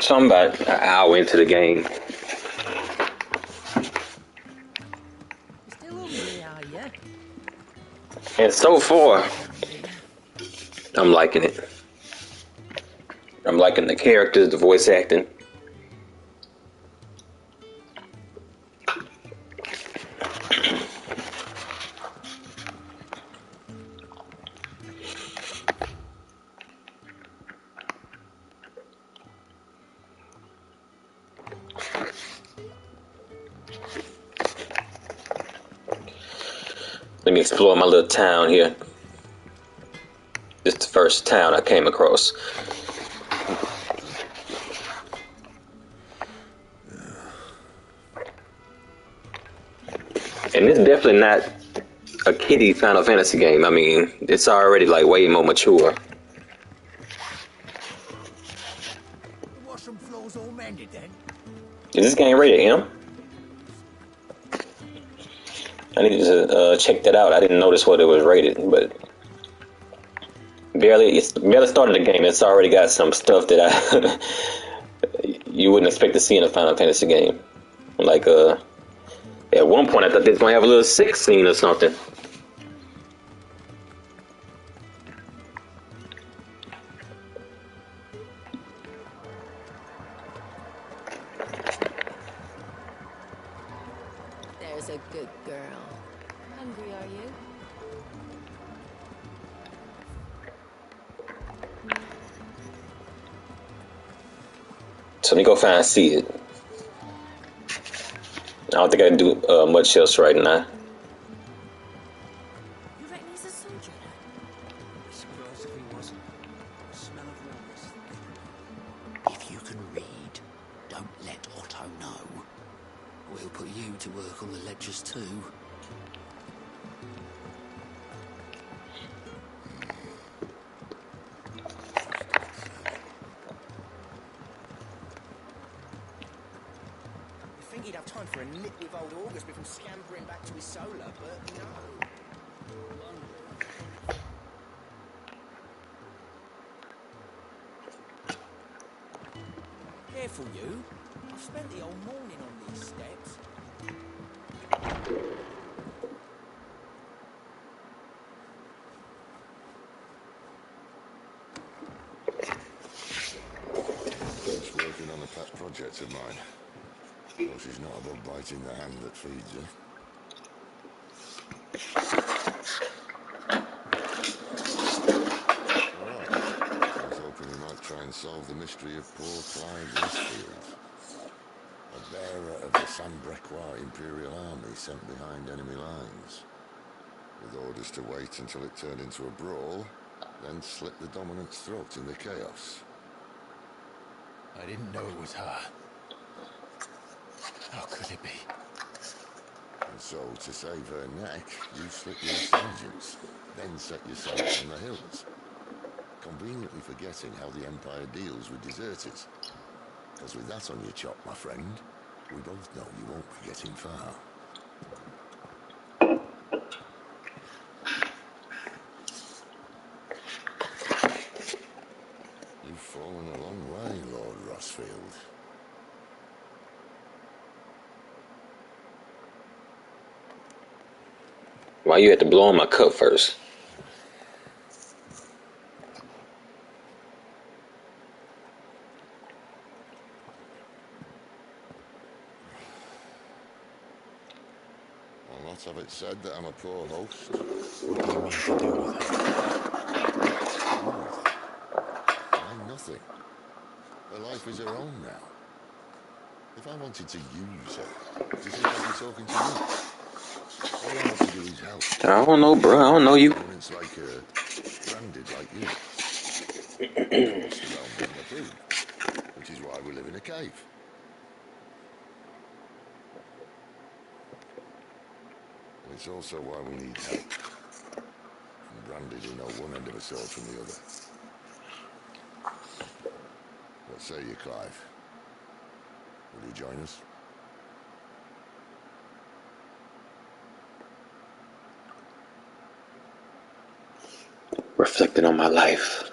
So I'm about an hour into the game, You're still hungry, are you? and so far, I'm liking it. I'm liking the characters, the voice acting. Let me explore my little town here. This is the first town I came across. And it's definitely not a kiddie Final Fantasy game. I mean, it's already like way more mature. The washroom floor's all mended then? Is this game rated M? I need to check that out. I didn't notice what it was rated, but it's barely started the game. It's already got some stuff that you wouldn't expect to see in a Final Fantasy game. Like at one point I thought they was gonna have a little sex scene or something. There's a good girl. Hungry, are you? So let me go find Sid. I don't think I can do much else right now. You reckon he's a soldier? Surprised if he wasn't. Smell of warmth. If you can read, don't let Otto know. We'll put you to work on the ledgers too. You'd think he'd have time for a nip with old August before scampering back to his solar, but no. Careful, you. I've spent the whole morning on these steps. Just working on a pet project of mine. Well, she's not above biting the hand that feeds her. Alright. I was hoping we might try and solve the mystery of poor Clive Rosfield. A bearer of the Sanbrequois Imperial Army sent behind enemy lines. With orders to wait until it turned into a brawl, then slit the dominant's throat in the chaos. I didn't know it was her. How could it be? And so, to save her neck, you slit your sergeants, then set your sights on the hills. Conveniently forgetting how the Empire deals with deserters. Because with that on your chop, my friend, we both know you won't be getting far. You've fallen a long way, Lord Rosfield. Why you had to blow on my cup first? I'll not have it said that I'm a poor host. What do you mean to do with her? I'm nothing. Her life is her own now. If I wanted to use her, do you think I'd be talking to you? All I want to do is help. I don't know, bro. I don't know you. Opponents like her, branded like you. Of course, the realm doesn't approve, which is why we live in a cave. And it's also why we need help. And branded who know one end of a sword from the other. What say you, Clive? Will you join us? Reflecting on my life.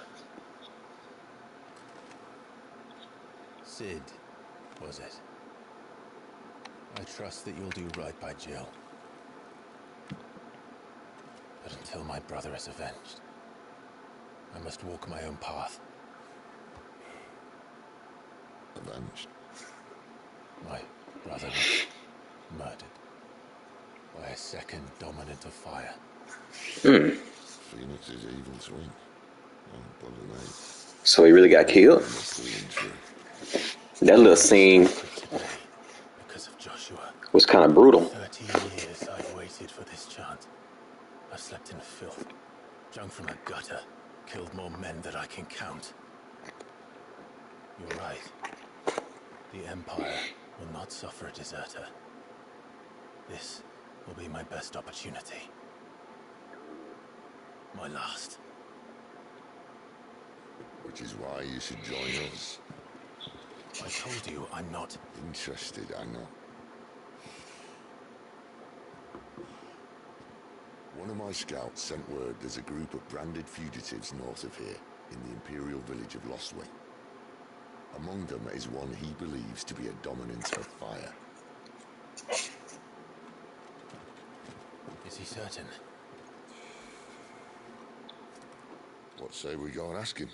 Cid, was it? I trust that you'll do right by Jill. But until my brother is avenged, I must walk my own path. Avenged. My brother was murdered by a second dominant of fire. Phoenix's evil twin. Oh, bother me. So he really got killed? Must have been true. That little scene Today, because of Joshua. was kind of brutal. 30 years I've waited for this chance. I've slept in filth, drunk from a gutter, killed more men than I can count. You're right. The Empire will not suffer a deserter. This will be my best opportunity. My last. Which is why you should join us. I told you I'm not Interested, I know. One of my scouts sent word there's a group of branded fugitives north of here, in the Imperial village of Lostwing. Among them is one he believes to be a dominant of fire. Is he certain? What say we go and ask him?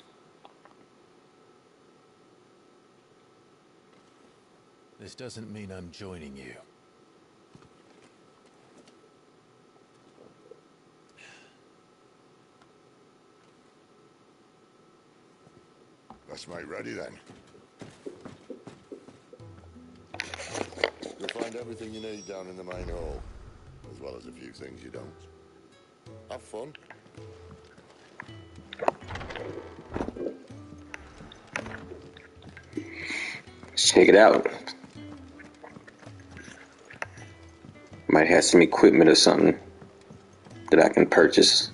This doesn't mean I'm joining you. Let's make ready then. You'll find everything you need down in the main hall, as well as a few things you don't. Have fun. Let's check it out. Might have some equipment or something that I can purchase.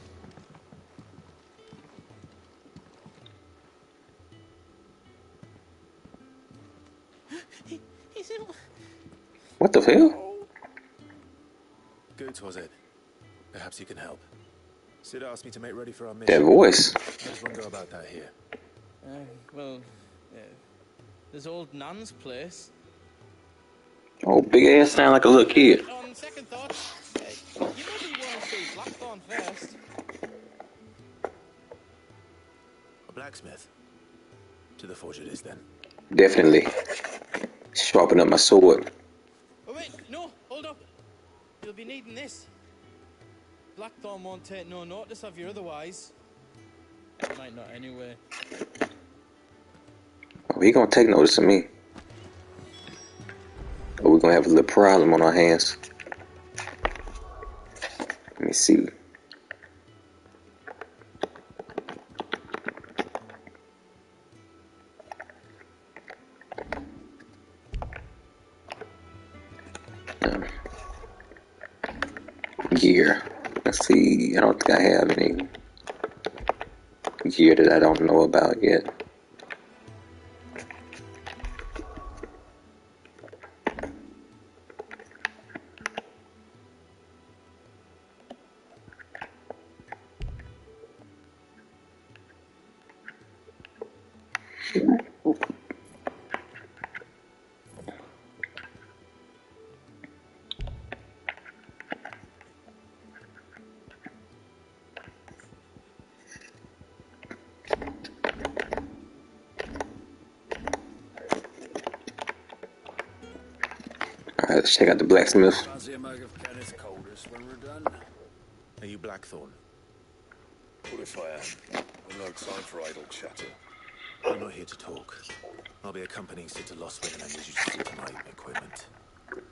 What the hell? Good, was it? Perhaps you can help. Cid asked me to make ready for our That mission. voice. How does one go about that here? Well, there's old Nan's place. Oh, big ass sound like a little kid. On second thought, you maybe want to see Blackthorn first. A blacksmith. To the forge it is then. Definitely. Sharpen up my sword. Oh wait, no, hold up. You'll be needing this. Blackthorn won't take no notice of you otherwise. Might not anyway. Oh, he gonna take notice of me. Oh, we're gonna have a little problem on our hands. Let me see. Gear. Let's see. I don't think I have any gear that I don't know about yet. Alright, let's check out the blacksmith. Fancy a mug of Kenneth Coldest when we're done? Are you Blackthorn? What if I am? I've no time for idle chatter. I'm not here to talk. I'll be accompanying Cid to Lostwing and I need you to see to my equipment.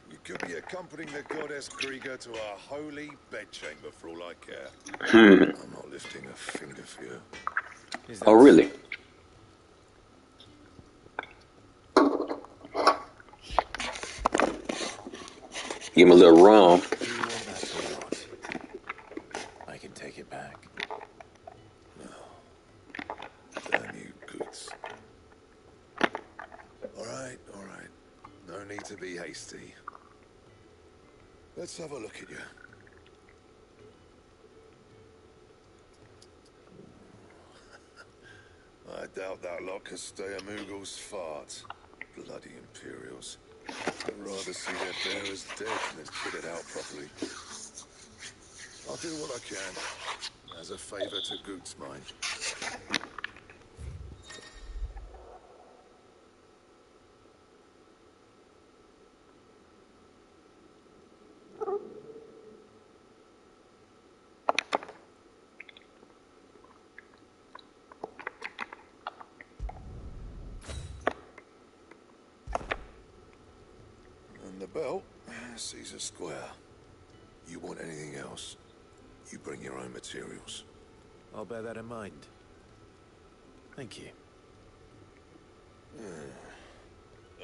You could be accompanying the goddess Krieger to our holy bedchamber for all I care. I'm not lifting a finger for you. Is that Oh, really? Give him a little rum. Do you want that or not? I can take it back. Damn you, Goods. All right. No need to be hasty. Let's have a look at you. I doubt that lot could stay a Moogle's fart. Bloody Imperials. I'd rather see their bearers dead than kitted out properly. I'll do what I can, as a favour to Goot's mine. And the belt, Caesar Square. You want anything else, you bring your own materials. I'll bear that in mind. Thank you.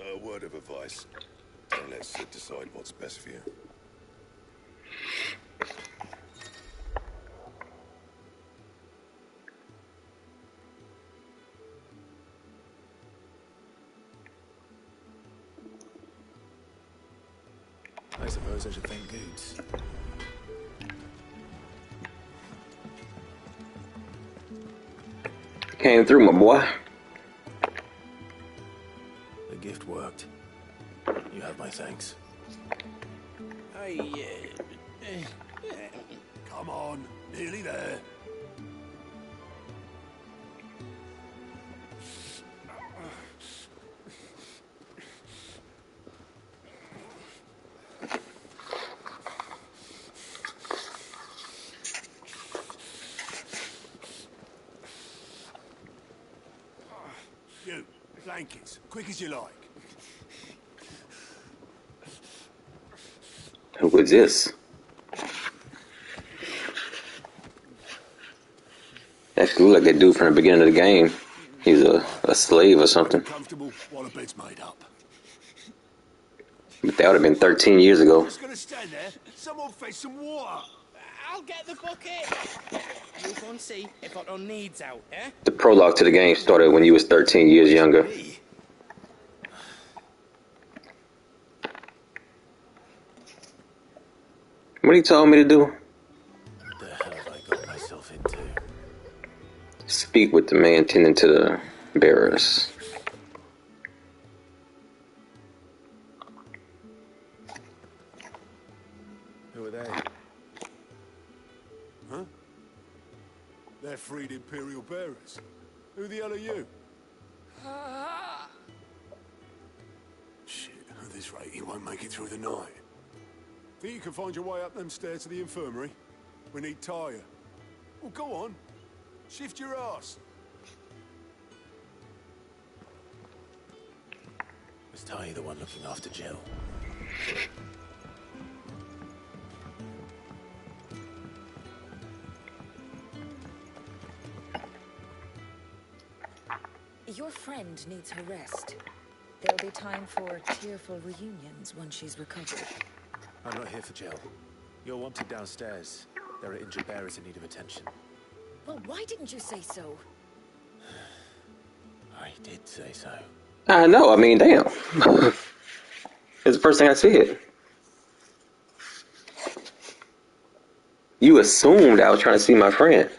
A word of advice. Don't let Sid decide what's best for you. I suppose I should thank Goots. Came through, my boy. The gift worked. You have my thanks. Come on, nearly there. You, blankets, quick as you like. Who is this? That look like that dude from the beginning of the game. He's a slave or something. Comfortable while the bed's made up. But that would have been 13 years ago. Just gonna stand there. Someone fetch some water. I'll get the bucket. You go and see if Otto needs out, eh? The prologue to the game started when he was 13 years younger. Me? What he told me to do? What the hell have I got myself into? Speak with the man tending to the bearers. Who are they? Huh? They're freed Imperial bearers. Who the hell are you? Shit, at this rate he won't make it through the night. Think you can find your way up them stairs to the infirmary? We need Tyre. Well, go on. Shift your ass. Was Ty the one looking after Jill? Your friend needs her rest. There'll be time for tearful reunions once she's recovered. I'm not here for Jill. You're wanted downstairs. There are injured bearers in need of attention. Well, why didn't you say so? I did say so. I know, I mean, damn. It's the first thing I said. You assumed I was trying to see my friend.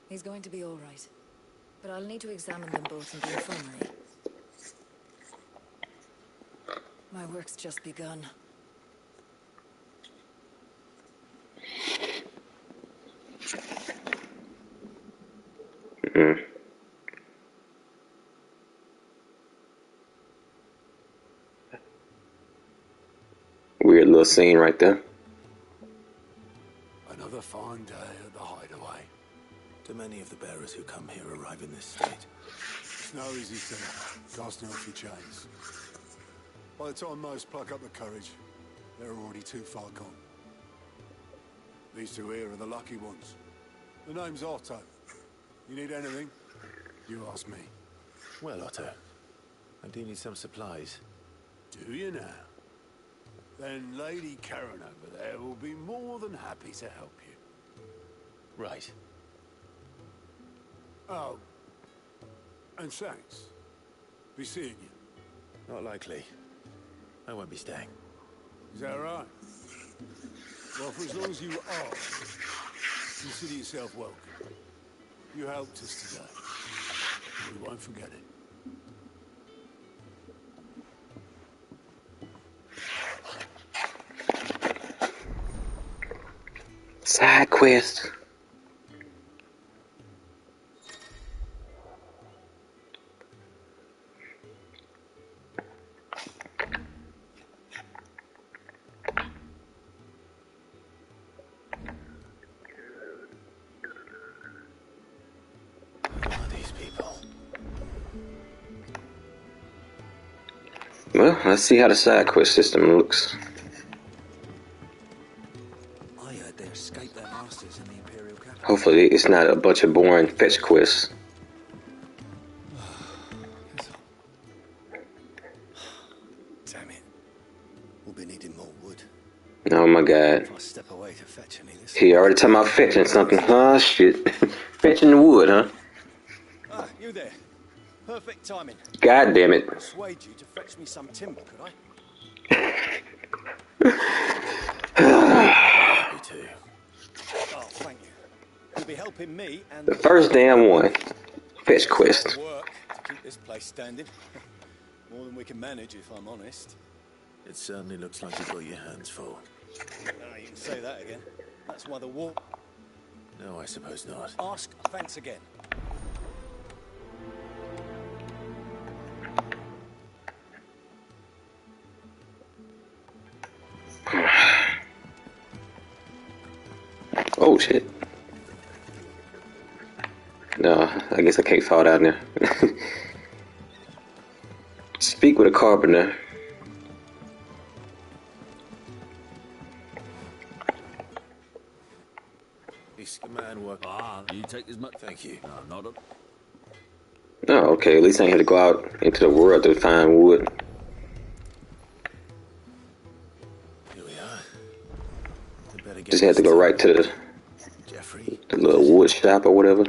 He's going to be all right. But I'll need to examine them both in the infirmary. My work's just begun. Mm. Weird little scene right there. Another fine day at the hideaway. Do many of the bearers who come here arrive in this state? It's no easy thing, casting off your chains. By the time most pluck up the courage, they're already too far gone. These two here are the lucky ones. The name's Otto. You need anything? You ask me. Well, Otto, I do need some supplies. Do you now? Then Lady Karen over there will be more than happy to help you. Right. Oh. And thanks. Be seeing you. Not likely. I won't be staying. Is that right? Well, for as long as you are, consider yourself welcome. You helped us today. We won't forget it. Side quest. Well, let's see how the side quest system looks. I heard they escaped their masters in the Imperial capital. Hopefully it's not a bunch of boring fetch quests. Damn it. We'll be needing more wood. Oh my god. If I step away to fetch any of this. He already talking about fetching something. Oh shit. Fetching the wood, huh? Ah, you there. Perfect timing. God damn it. Persuade you to fetch me some timber, could I? Me too. Oh, thank you. You'll be helping me and The first damn one. Fetch quest. work to keep this place standing. More than we can manage, if I'm honest. It certainly looks like you've got your hands full. Ah, you can say that again. That's why the war. No, I suppose not. Ask Vance again. Oh shit. No, I guess I can't fall down there. Speak with a carpenter. This man work. Ah, you take as much. Thank you. No, not a. Oh, okay. At least I ain't had to go out into the world to find wood. Here we are. We better get Just had to go right to Jeffrey. the little wood shop or whatever.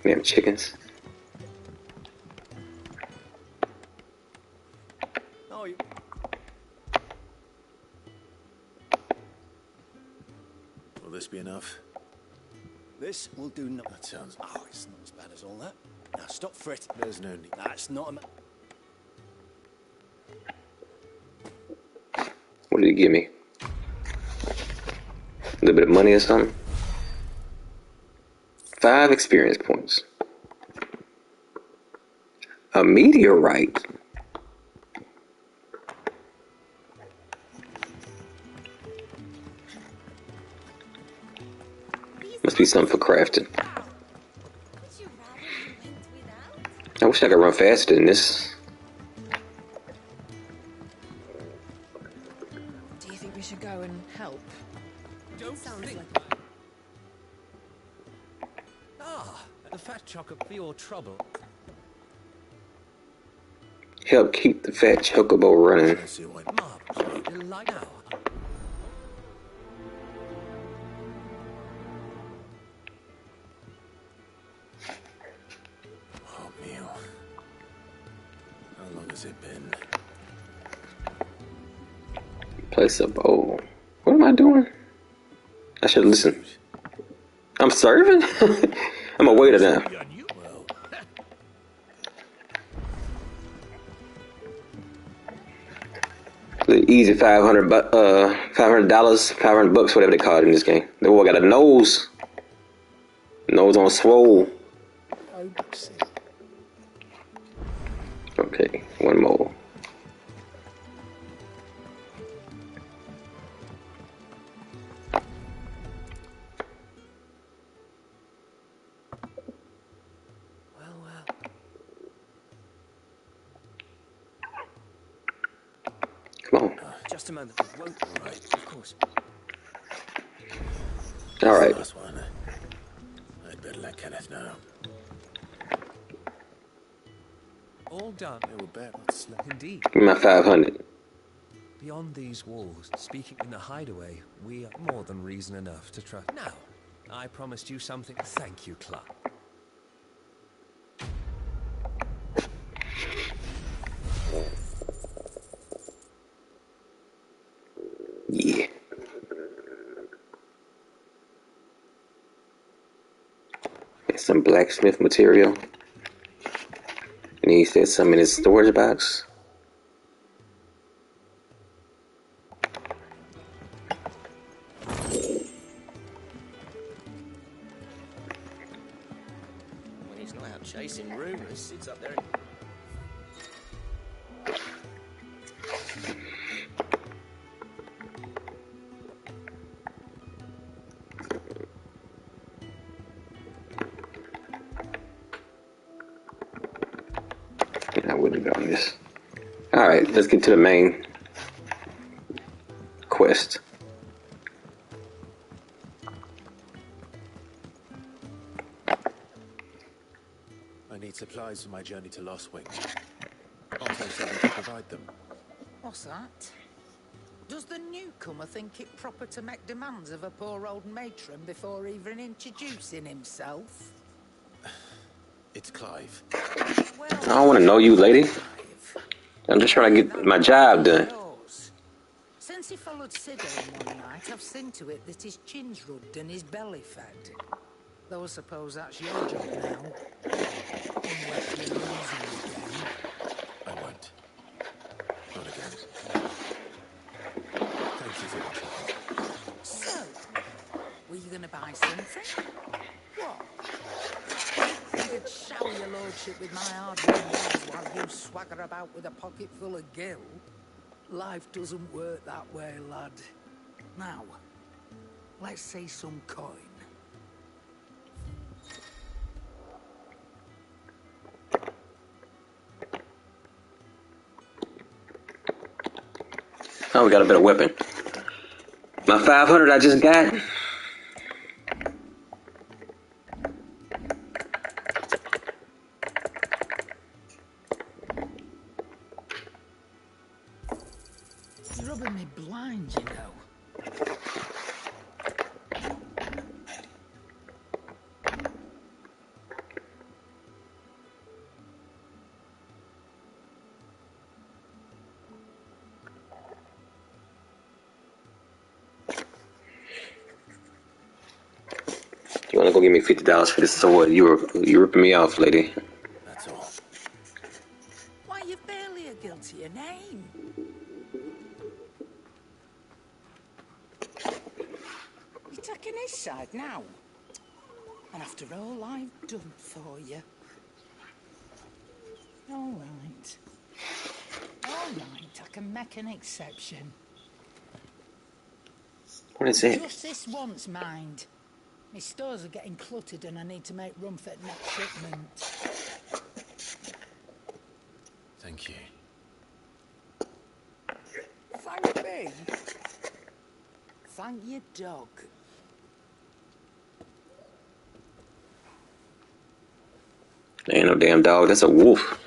Damn chickens. Oh, you. Will this be enough? This will do not. That sounds. Oh, it's not as bad as all that. Now stop fretting. There's no need. That's not a. What did he give me? A little bit of money or something? 5 experience points. A meteorite. Must be something for crafting. I wish I could run faster than this. Do you think we should go and help? Don't Sounds think. like Ah, the fat chocker for your trouble. Help keep the fat chocobo running. I see why. Marvelous. Delight now. Oh, meal. How long has it been? Place a bowl. What am I doing? I should listen. I'm serving? I'm a waiter now. Well, The easy $500, $500, whatever they call it in this game. The boy got a nose. Nose on swole. Okay, one more. Come on. Just a moment. Won't. right. Of course. All right. Last one. I'd better let Kenneth know. All done. They were bad. Let's let Indeed. Give me my 500. Beyond these walls, speaking in the hideaway, we are more than reason enough to trust. Now, I promised you something. Thank you, Clark. Yeah. It's some blacksmith material. And he said some in his storage box. When he's not out chasing rumours, sits up there. I wouldn't go on this. Alright, let's get to the main quest. I need supplies for my journey to Lostwing. Otto said he could provide them. What's that? Does the newcomer think it proper to make demands of a poor old matron before even introducing himself? It's Clive. Well, I don't want to know you, lady. I'm just trying to get my job done. Since he followed Sid home one night, I've seen to it that his chin's rubbed and his belly fed. Though I suppose that's your job now. Unless you lose him again. I won't. Not again. Thank you for watching. So, were you going to buy something? What? Think I'd shower your lordship with my hard-won wares while you swagger about with a pocket full of gil? Life doesn't work that way, lad. Now, let's see some coin. Oh, we got a better weapon. My 500 I just got. It's rubbing me blind, you know. You want to go give me $50 for this sword? You ripping me off, lady. That's all. Why, you've barely a guiltier name. You're taking his side now. And after all I've done for you. All right. All right, I can make an exception. What is it? Just this once, mind. My stores are getting cluttered and I need to make room for the next shipment. Thank you. Thank me? Thank your dog. Ain't no damn dog, that's a wolf.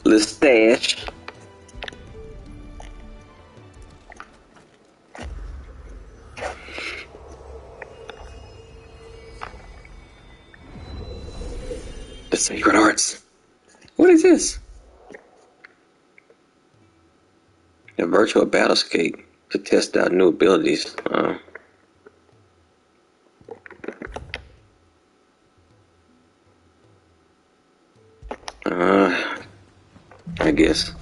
Little stash. The Sacred Arts. What is this? A virtual battlescape to test out new abilities. I guess.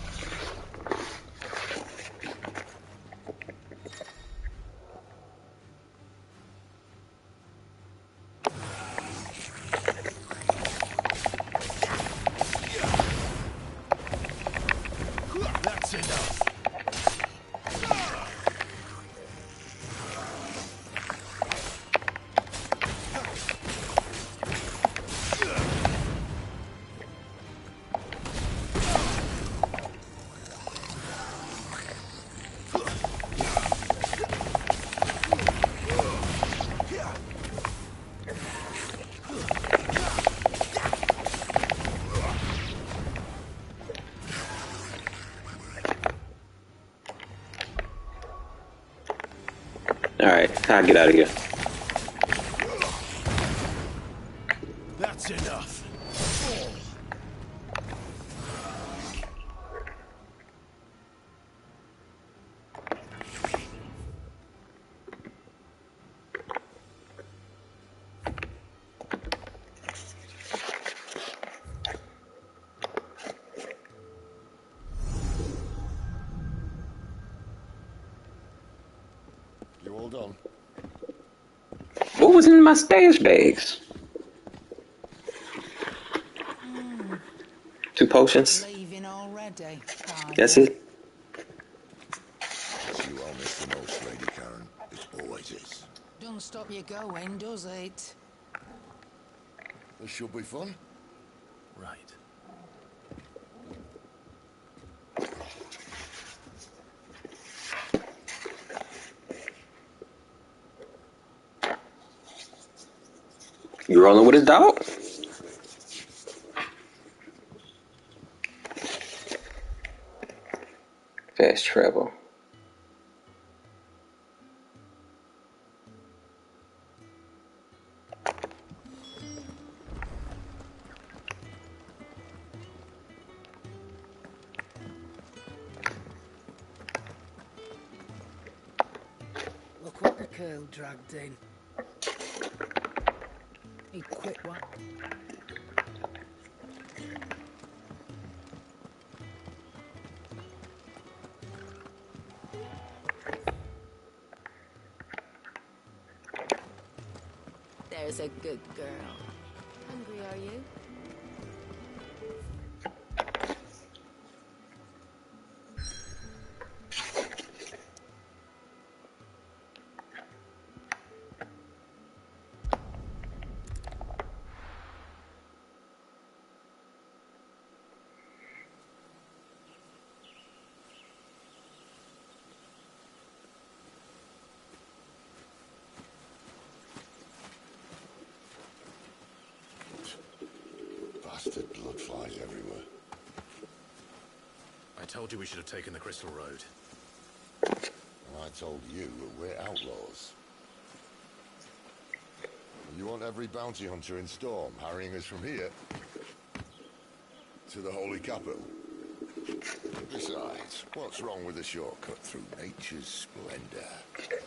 That's enough. Alright, I'll get out of here. That's enough. You all done? What was in my stash bags? 2 potions. Leaving already. That's it. You are miss the most, Lady Karen. It always is. Don't stop you going, does it? This should be fun. Right. You rolling with his dog? Fast travel. Look what the curl dragged in. He quit what? There's a good girl. Hungry, are you? Bastard blood flies everywhere. I told you we should have taken the Crystal Road. And I told you that we're outlaws. You want every bounty hunter in Storm harrying us from here to the Holy Capital? Besides, what's wrong with a shortcut through nature's splendor?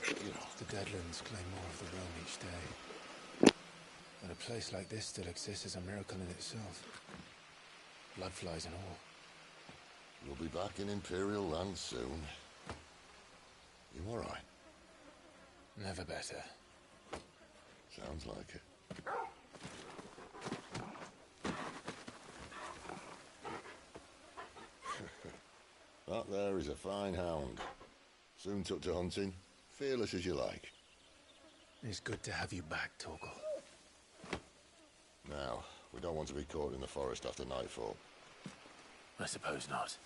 You know, The Deadlands claim more of the realm each day. That a place like this still exists is a miracle in itself. Bloodflies and all. we'll be back in Imperial land soon. You all right? Never better. Sounds like it. That there is a fine hound. Soon took to hunting. Fearless as you like. It's good to have you back, Torgal. Now, we don't want to be caught in the forest after nightfall. I suppose not.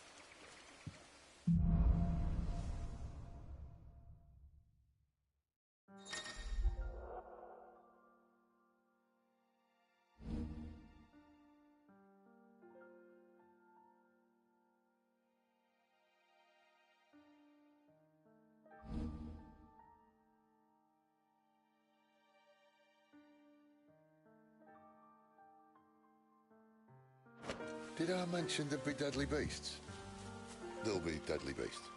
Did I mention there'd be deadly beasts? There'll be deadly beasts.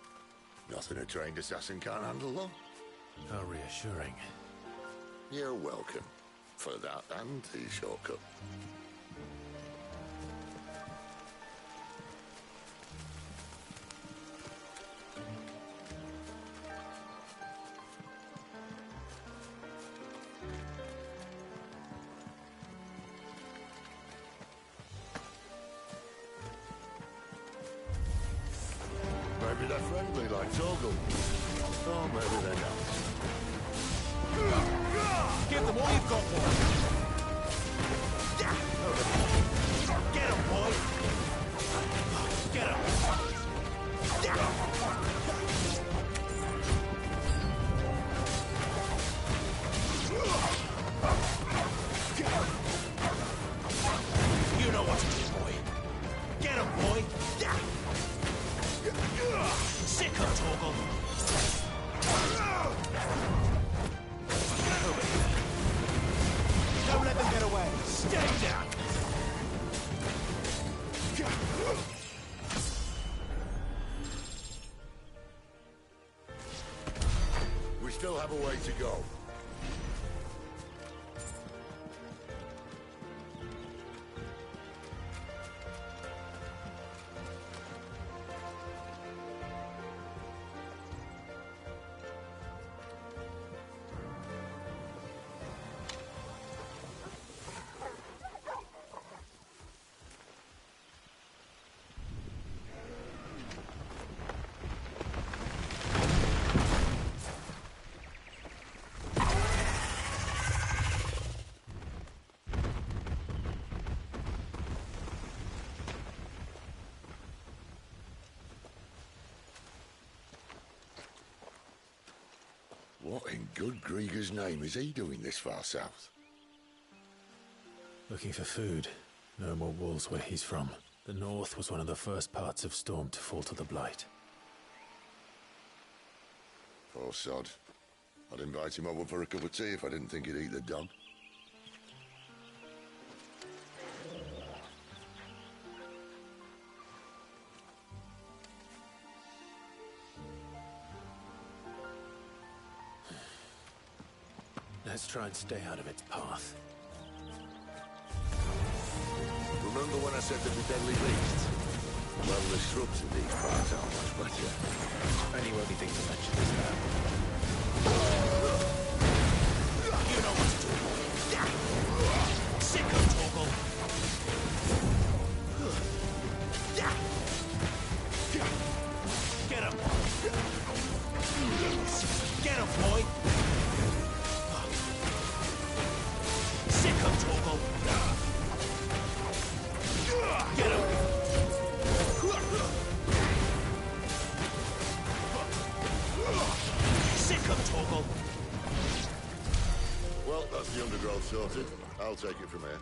Nothing a trained assassin can't handle, though. How reassuring. You're welcome. For that and the shortcut. Maybe they're friendly like Torgal. Or maybe they're not. Give them all you've got, boy. Get him, boy. Get him. You know what to do, boy. Get him, boy. Sick of Torgal. still have a way to go. What in good Grieger's name is he doing this far south? Looking for food. No more wolves where he's from. The north was one of the first parts of Storm to fall to the Blight. Poor sod. I'd invite him over for a cup of tea if I didn't think he'd eat the dog. Let's try and stay out of its path. Remember when I said there'd be deadly beasts? Well, the shrubs in these parts aren't much better. Only won't be things to mention is that. You know what to do. Sicko, Torgal. Get him. Get him, boy. Sicko, Torgal. Get him. Sicko, Torgal. Well, that's the undergrowth sorted. I'll take it from here.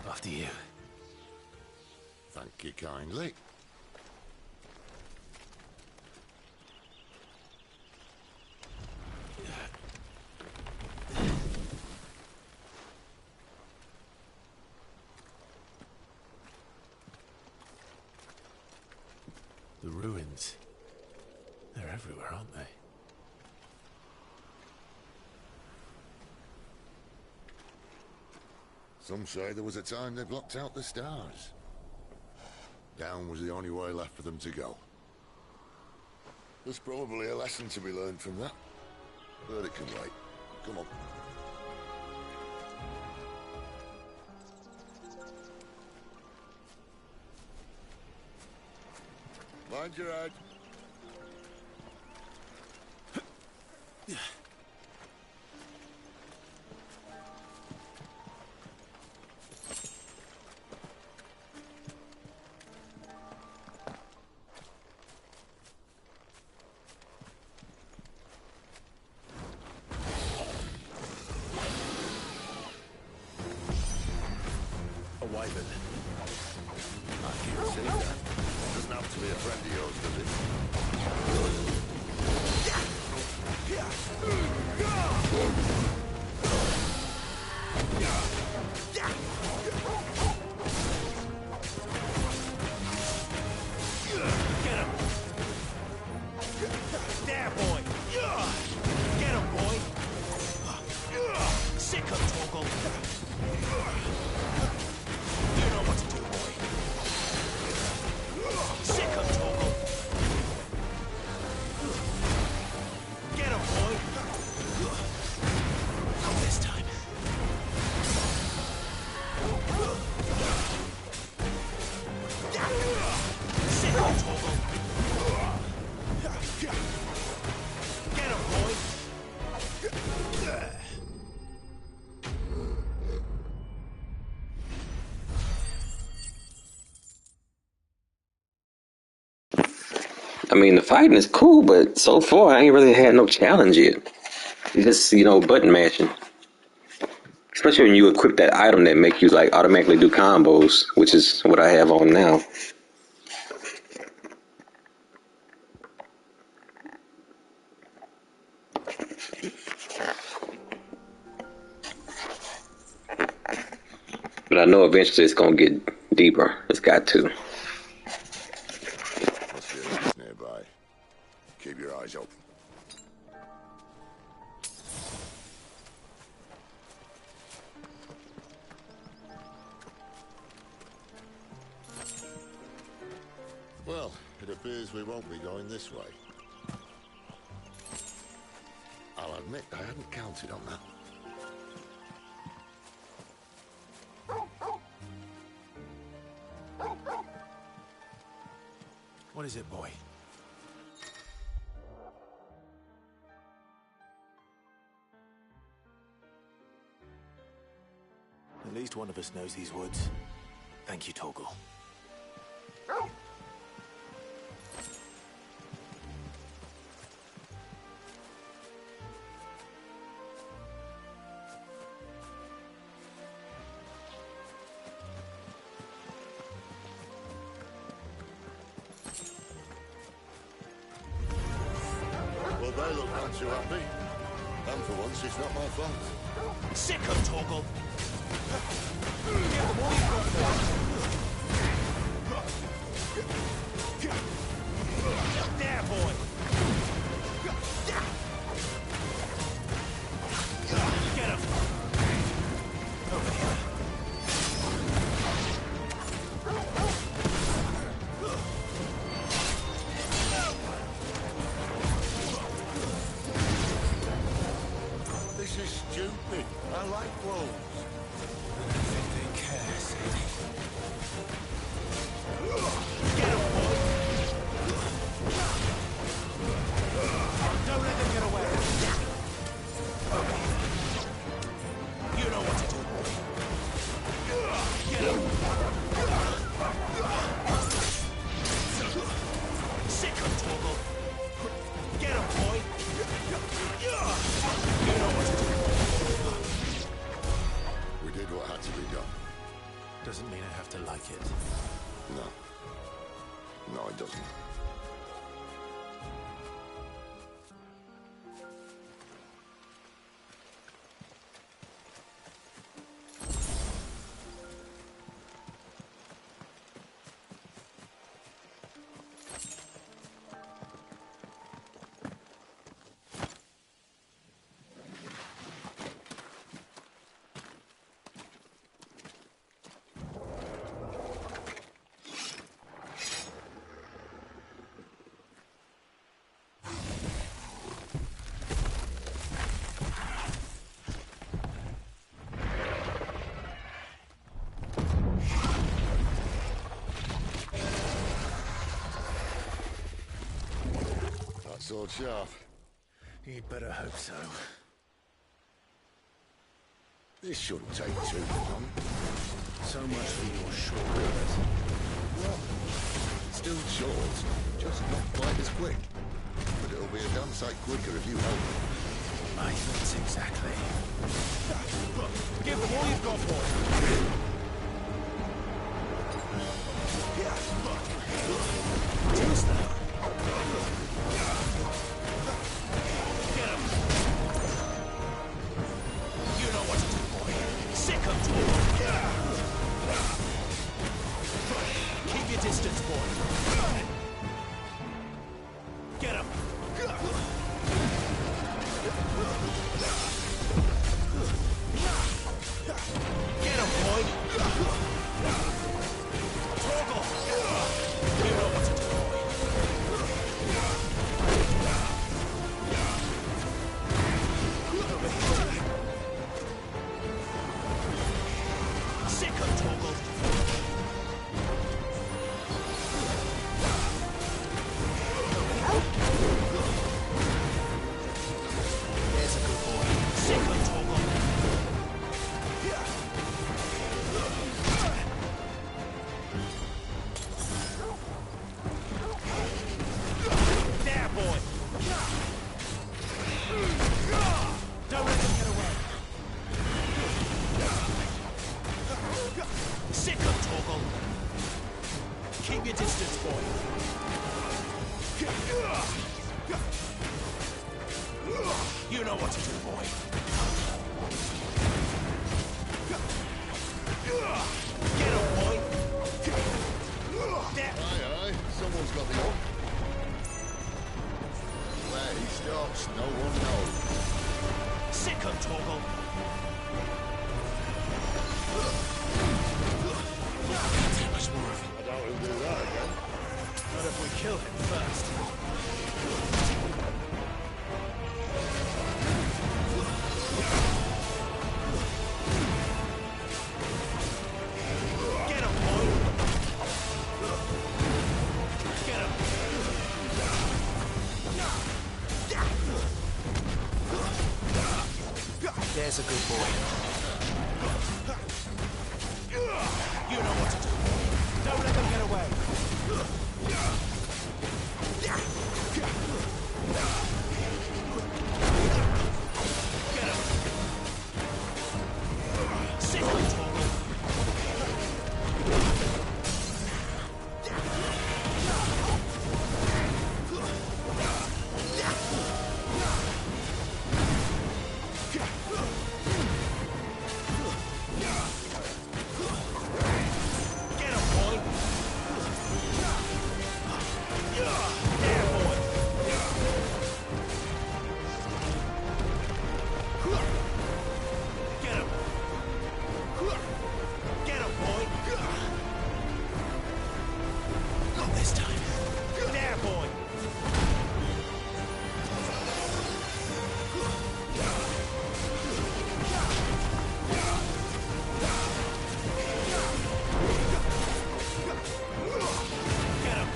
After you. Thank you kindly. The ruins. They're everywhere, aren't they? Some say there was a time they blocked out the stars. Down was the only way left for them to go. There's probably a lesson to be learned from that. But it can wait. Come on. Mind your head. A wyvern. I can't say that. Doesn't have to be a friend of yours, does it? Get him. There, boy. Get him, boy. Sicko, Torgal. You know what to do, boy. Sicko, Torgal. Get him, boy. Not this time. Sicko, Torgal. Get him, boy. I mean, the fighting is cool, but so far I ain't really had no challenge yet. It's just, you know, button mashing. Especially when you equip that item that make you like automatically do combos, which is what I have on now. But I know eventually it's gonna get deeper. It's got to. Must be enemies nearby. Keep your eyes open. Well, it appears we won't be going this way. I'll admit I hadn't counted on that. What is it, boy? At least one of us knows these woods. Thank you, Torgal. Well, they look not too happy. And for once, it's not my fault. Sick of Torgal. There, boy. Get him. Over here. This is stupid. I like wolves. They care, Sadie. Get him, boy. Don't let them get away. Over here. You know what to do, boy. Get him. Sick of Torgal. Get him, boy. You know what to do. We did what had to be done. Doesn't mean I have to like it. No. No, it doesn't. Sword sharp. You'd better hope so. This shouldn't take too long. So much for your shortcut. Well, still short, just not quite as quick. But it'll be a damn sight quicker if you help me. My thoughts exactly. Give them all you've got, boy. Who's that? Get him. You know what to do, boy. Sick of Torgal. Keep your distance, boy. Get him. Get him, boy. Torgal. You know what to do, boy. Sick of Torgal. There's a good boy. Sick of Torgal. There, boy. Don't let them get away. Sick of Torgal. Keep your distance, boy. You know what to do, boy. Get him, boy! Aye, someone's got the hook. Where he stops, no one knows. Sick of Torgal! Can't take much more of him. I doubt he'll do that again. Not if we kill him first. Get him, boy! Get him! There's a good boy. You know what to do. Don't let them get away. Get him. Sick of Torgal. Get him, boy! There, boy! Get him! Get him, boy! Not this time. There, boy! Get him!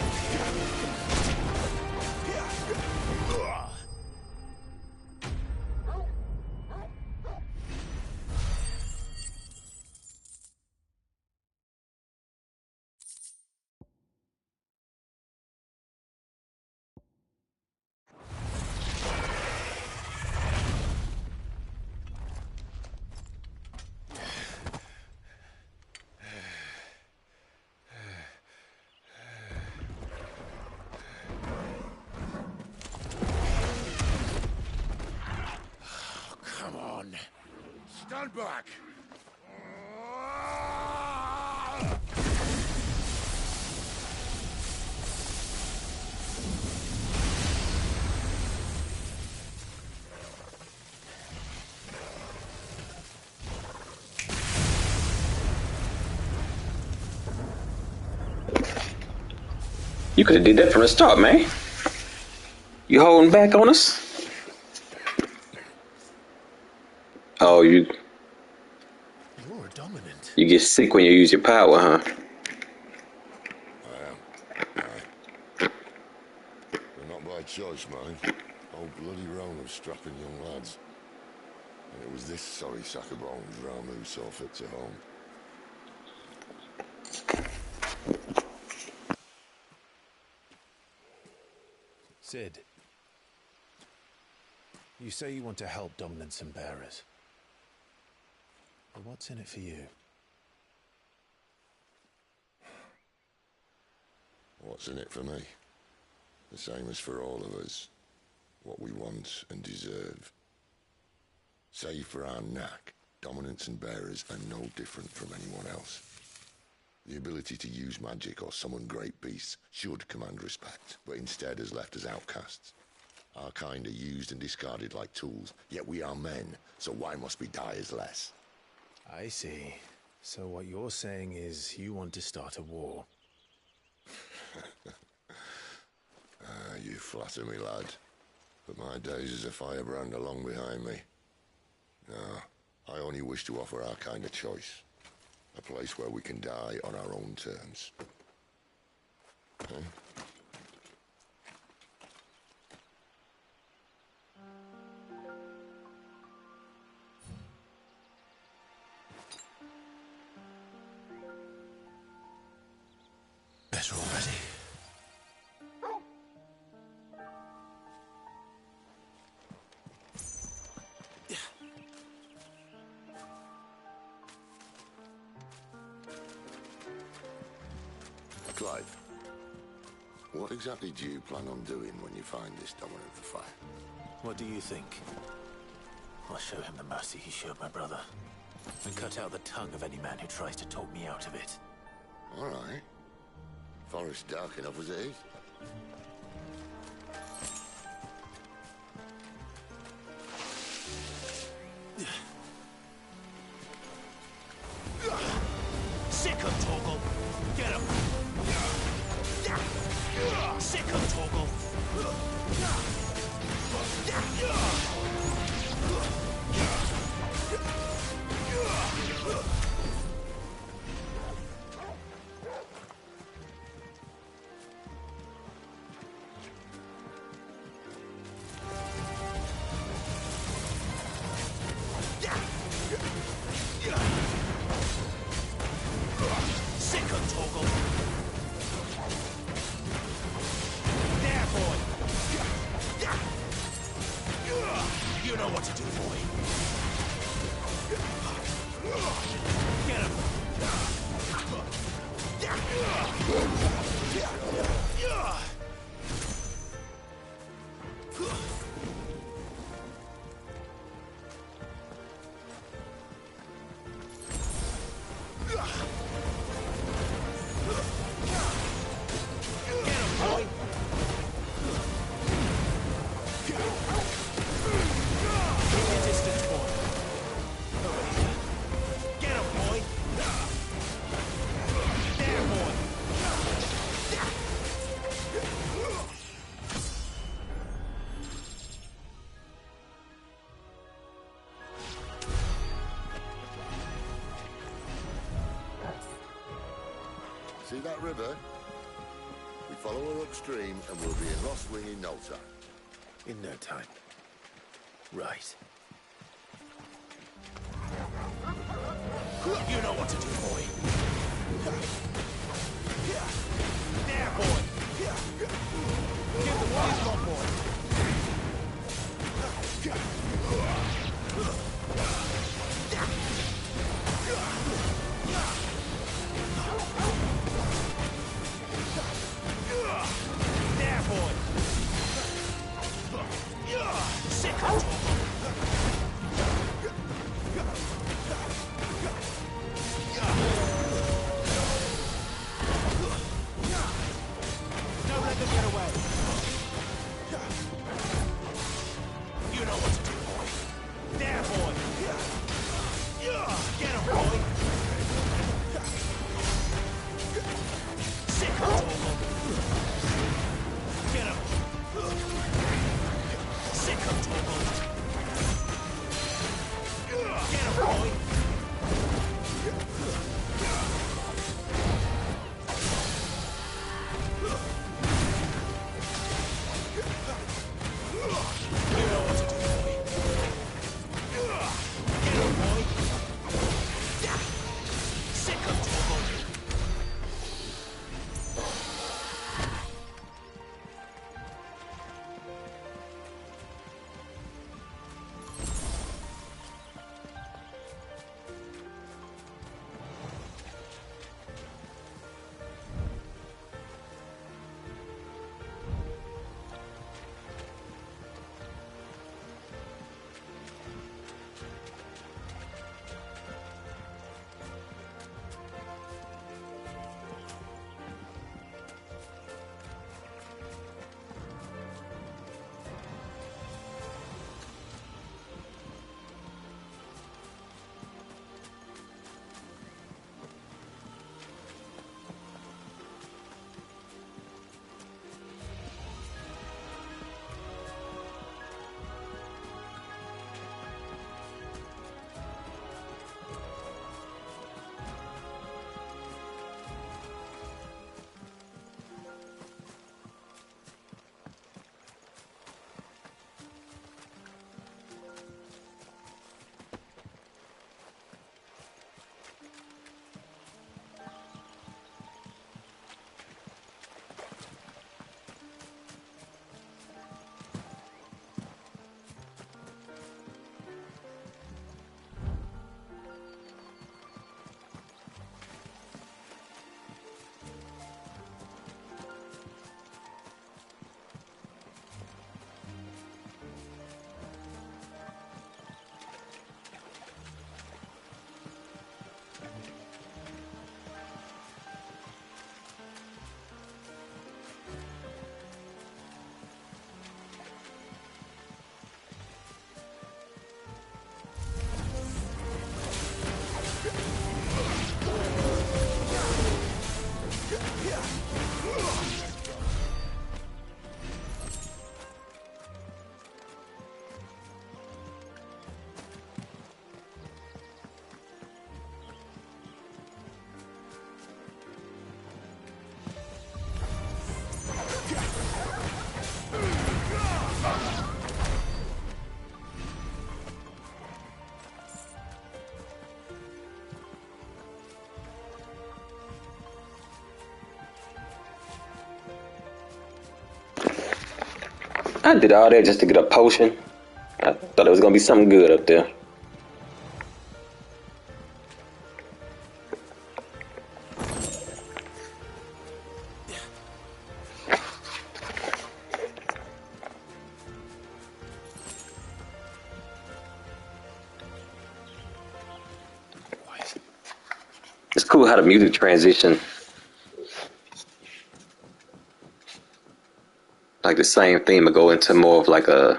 Come on. Stand back! You could have did that from the start, man. You holding back on us? Oh, You're a dominant. you get sick when you use your power, huh? I am. Aye. But not by choice, mind. Old bloody Rome of strapping young lads. And it was this sorry sack of bones Ramu saw fit to home. Sid, you say you want to help dominants and bearers. But what's in it for you? What's in it for me? The same as for all of us. What we want and deserve. Save for our knack, dominants and bearers are no different from anyone else. The ability to use magic or summon great beasts should command respect, but instead has left us outcasts. Our kind are used and discarded like tools, yet we are men, so why must we die as less? I see. So what you're saying is you want to start a war. You flatter me, lad. But my days as a firebrand are long behind me. No, I only wish to offer our kind a choice. A place where we can die on our own terms. Okay? Better already. Clive, what exactly do you plan on doing when you find this dominant of the fire? What do you think? I'll show him the mercy he showed my brother. And cut out the tongue of any man who tries to talk me out of it. All right. Forest dark enough as it is. Sick him, Torgal! Get him! Sick him, Torgal! Sick him, Torgal! There, boy! You know what to do, boy! Get him! See that river? We follow her upstream and we'll be in Rosswing in no time. In no time. Right. You know what to do, boy. There, boy. Give the what he's got, boy. There, boy. Sick of talk. I did all that just to get a potion. I thought it was gonna be something good up there. It's cool how the music transition. Like the same theme will go into more of like a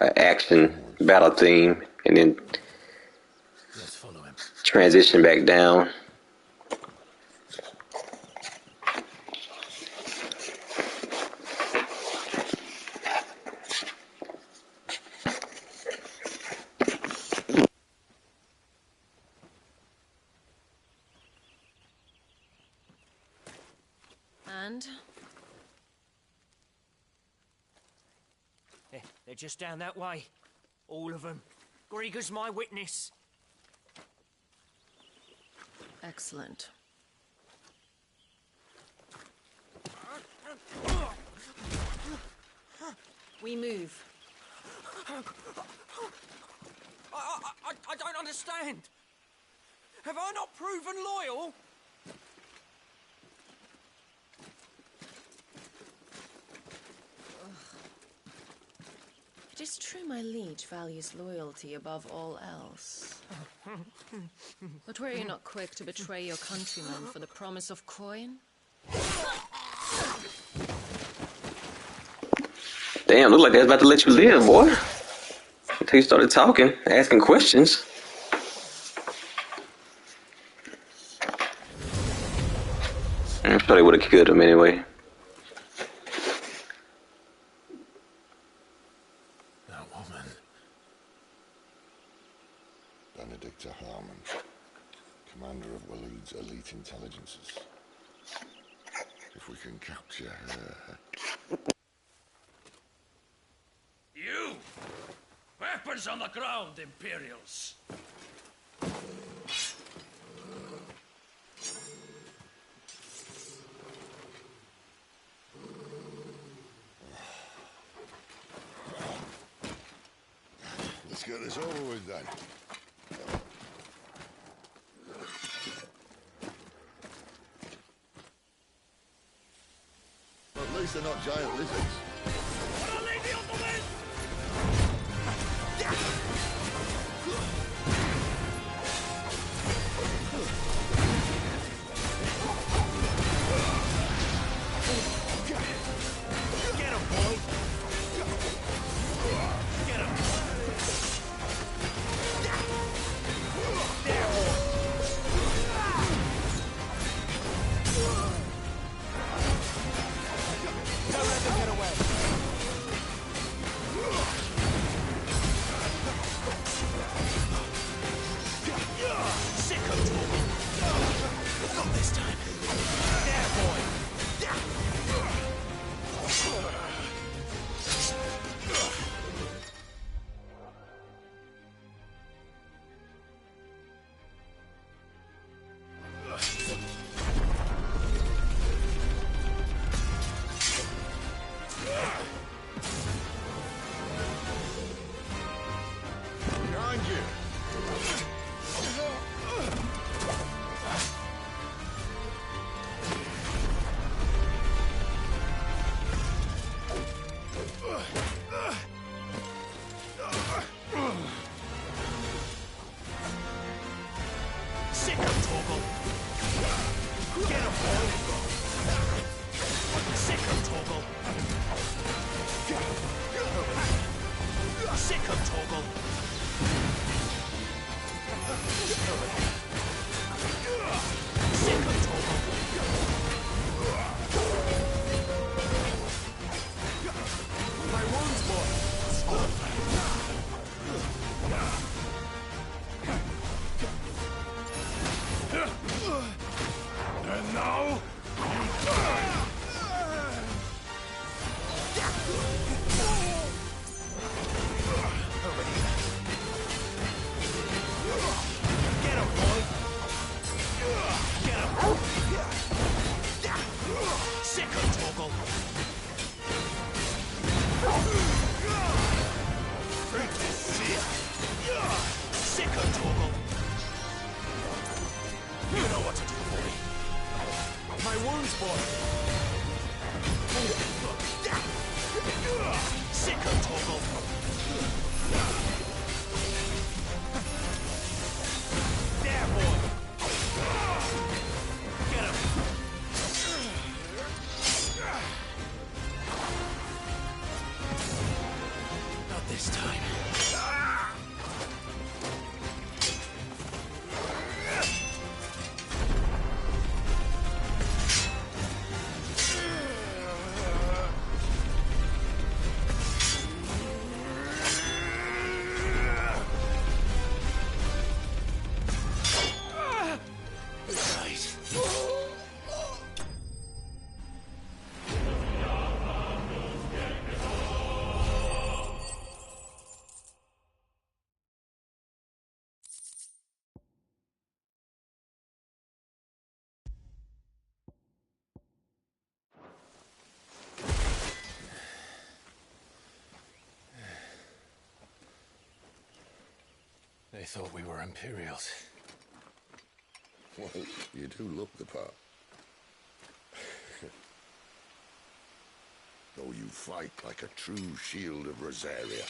action battle theme, and then transition back down. And? They're just down that way. All of them. Grieger's my witness. Excellent. We move. I don't understand. Have I not proven loyal? It is true my liege values loyalty above all else. But were you not quick to betray your countrymen for the promise of coin? Damn, look like they're about to let you live, boy. Until you started talking, asking questions. I'm sure they would have killed him anyway. That woman. Benedicta Harmon, commander of Waleed's elite intelligences. If we can capture her... You! Weapons on the ground, Imperials! Let's get this over with then. At least they're not giant lizards. And now, boy. Sicko Torgal. There, boy. Get him. Not this time. They thought we were Imperials. Well, you do look the part. Though you fight like a true shield of Rosaria.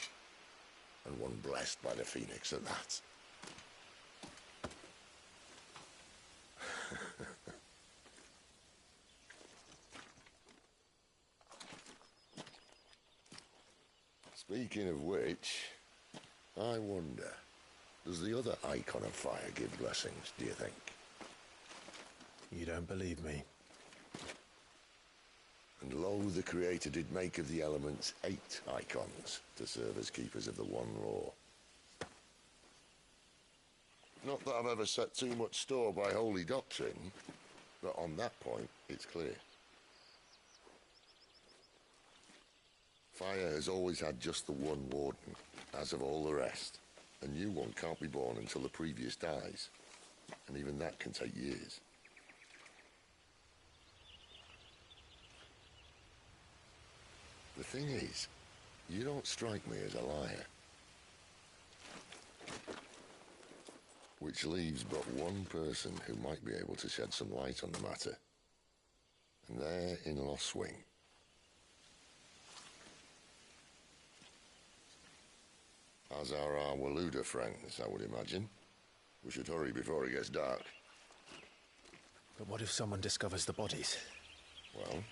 And one blessed by the Phoenix at that. Speaking of which, I wonder, does the other Icon of Fire give blessings, do you think? You don't believe me? And lo, the Creator did make of the elements 8 icons to serve as keepers of the one law. Not that I've ever set too much store by holy doctrine, but on that point, it's clear. Fire has always had just the one warden, as of all the rest. A new one can't be born until the previous dies, and even that can take years. The thing is, you don't strike me as a liar. Which leaves but one person who might be able to shed some light on the matter. And they're in Lostwing. As are our Waluda friends, I would imagine. We should hurry before it gets dark. But what if someone discovers the bodies? Well,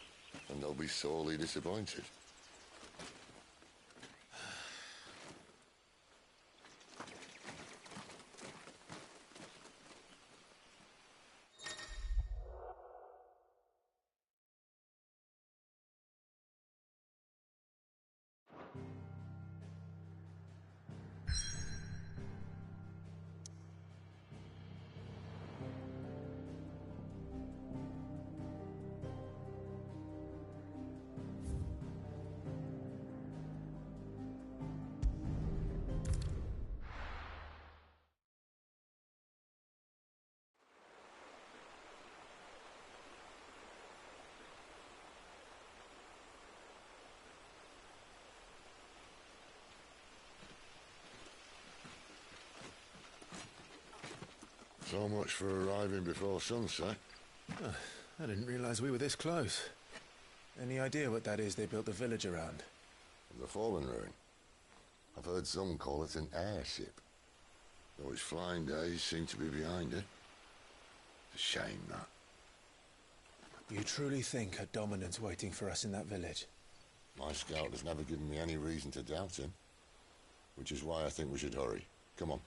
and they'll be sorely disappointed. So much for arriving before sunset. Oh, I didn't realize we were this close. Any idea what that is they built the village around? The Fallen Ruin. I've heard some call it an airship. Though its flying days seem to be behind it. It's a shame, that. You truly think a Dominant's waiting for us in that village? My scout has never given me any reason to doubt him. Which is why I think we should hurry. Come on.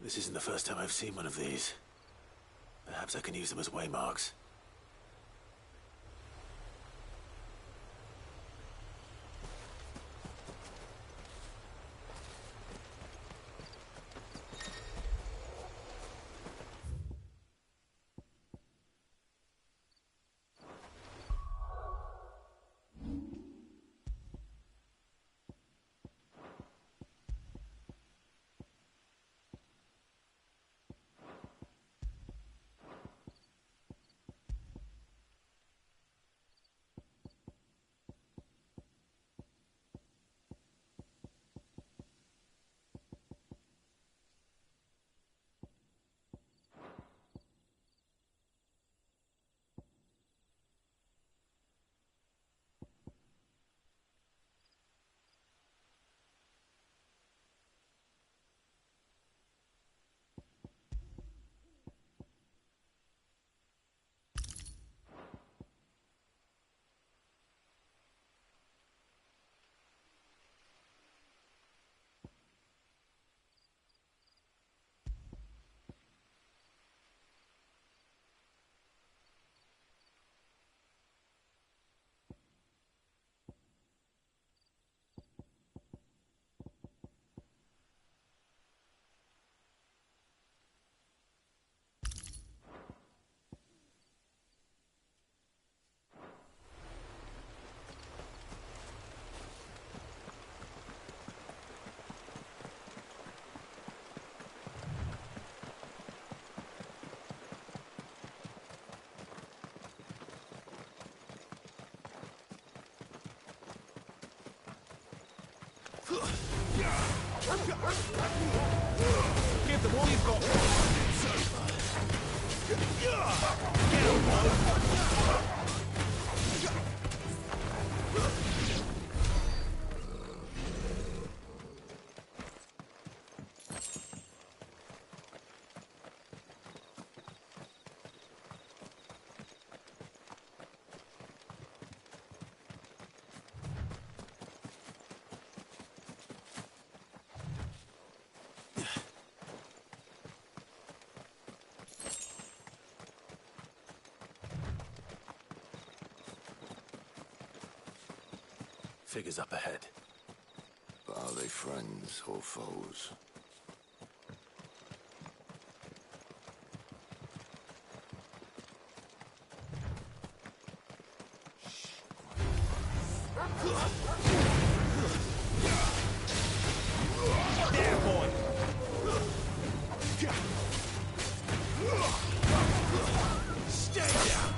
This isn't the first time I've seen one of these. Perhaps I can use them as waymarks. Give them all you've got. Get him, Bo. Figures up ahead. But are they friends or foes? There, boy! Stay down!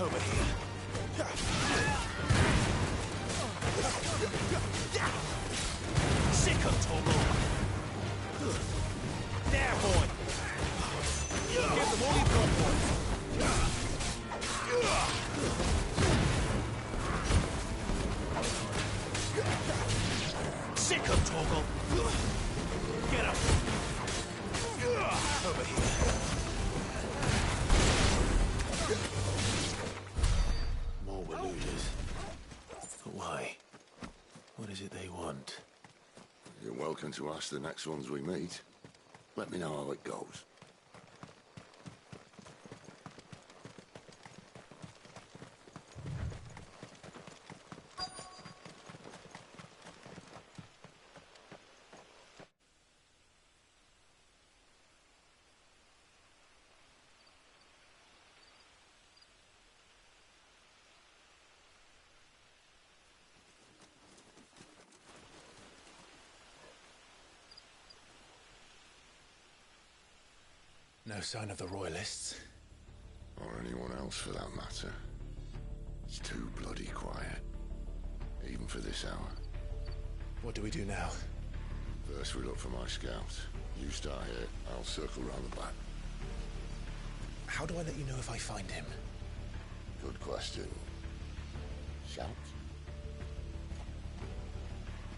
Over here. Sick of Togo. There, boy. Give them all you've got, boy. Sick of Togo. Get up. Over here. More Waluders. But why? What is it they want? You're welcome to ask the next ones we meet. Let me know how it goes. No sign of the Royalists. Or anyone else for that matter. It's too bloody quiet. Even for this hour. What do we do now? First we look for my scout. You start here, I'll circle round the back. How do I let you know if I find him? Good question. Shout?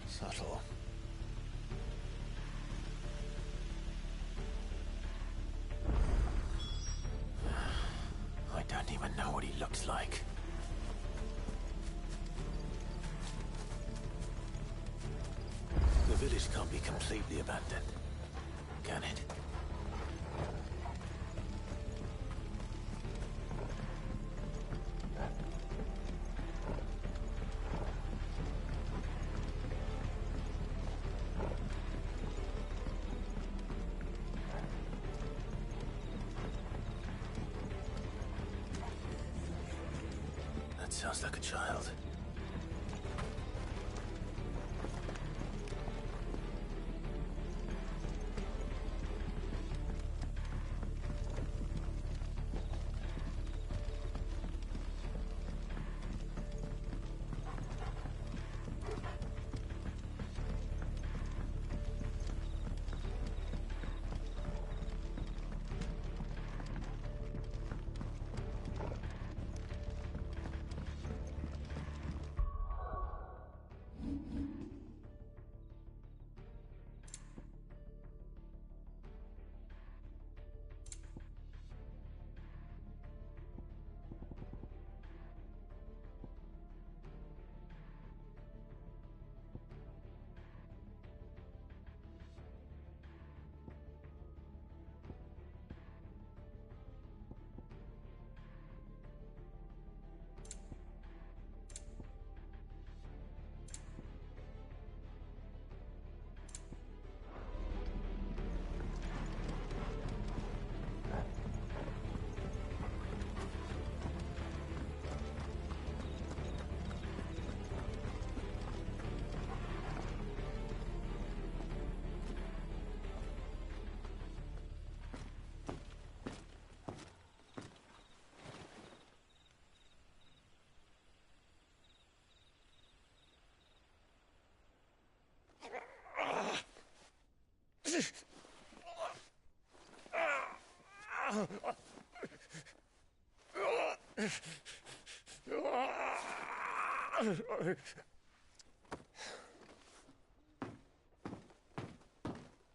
Subtle. I don't even know what he looks like. The village can't be completely abandoned, can it? That sounds like a child.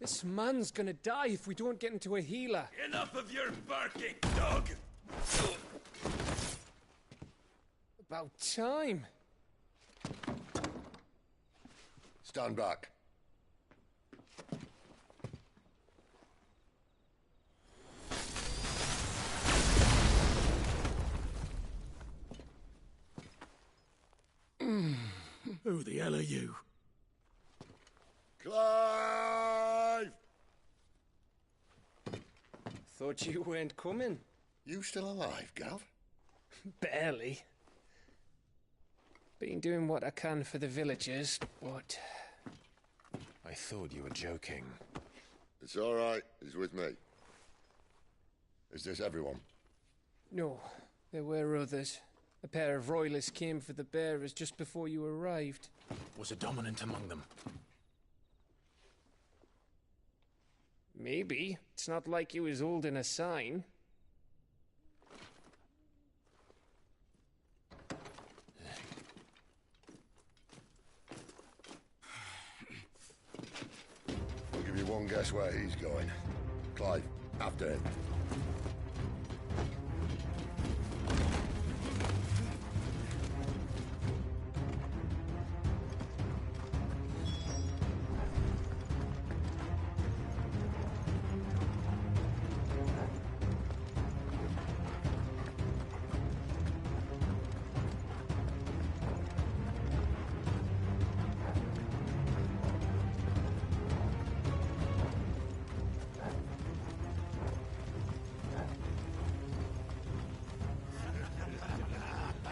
This man's gonna die if we don't get into a healer. Enough of your barking, dog! About time. Stand back. Who the hell are you? Clive! Thought you weren't coming. You still alive, Gav? Barely. Been doing what I can for the villagers, but... I thought you were joking. It's all right. He's with me. Is this everyone? No, there were others. A pair of royalists came for the bearers just before you arrived. Was a dominant among them? Maybe. It's not like he was holding a sign. I'll give you one guess where he's going. Clive, after him.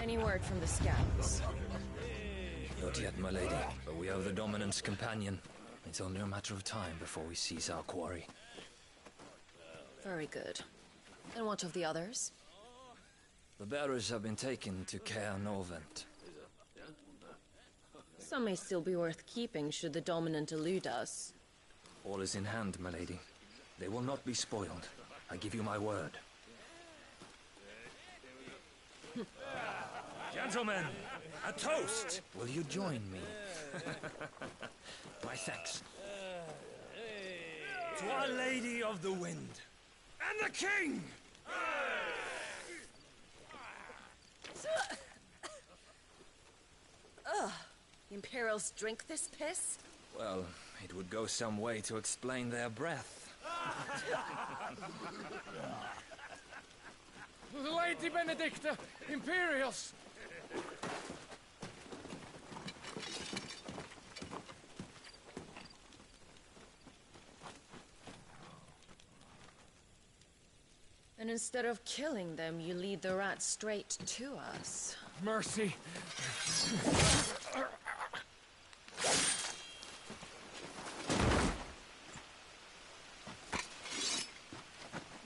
Any word from the scouts? Not yet, my lady, but we have the Dominant's companion. It's only a matter of time before we seize our quarry. Very good. And what of the others? The bearers have been taken to Caer Novent. Some may still be worth keeping should the Dominant elude us. All is in hand, my lady. They will not be spoiled. I give you my word. Gentlemen, a toast! Will you join me? My thanks. To Our Lady of the Wind and the King! Ugh. Imperials drink this piss? Well, it would go some way to explain their breath. Lady Benedicta! Imperials! And instead of killing them, you lead the rats straight to us. Mercy!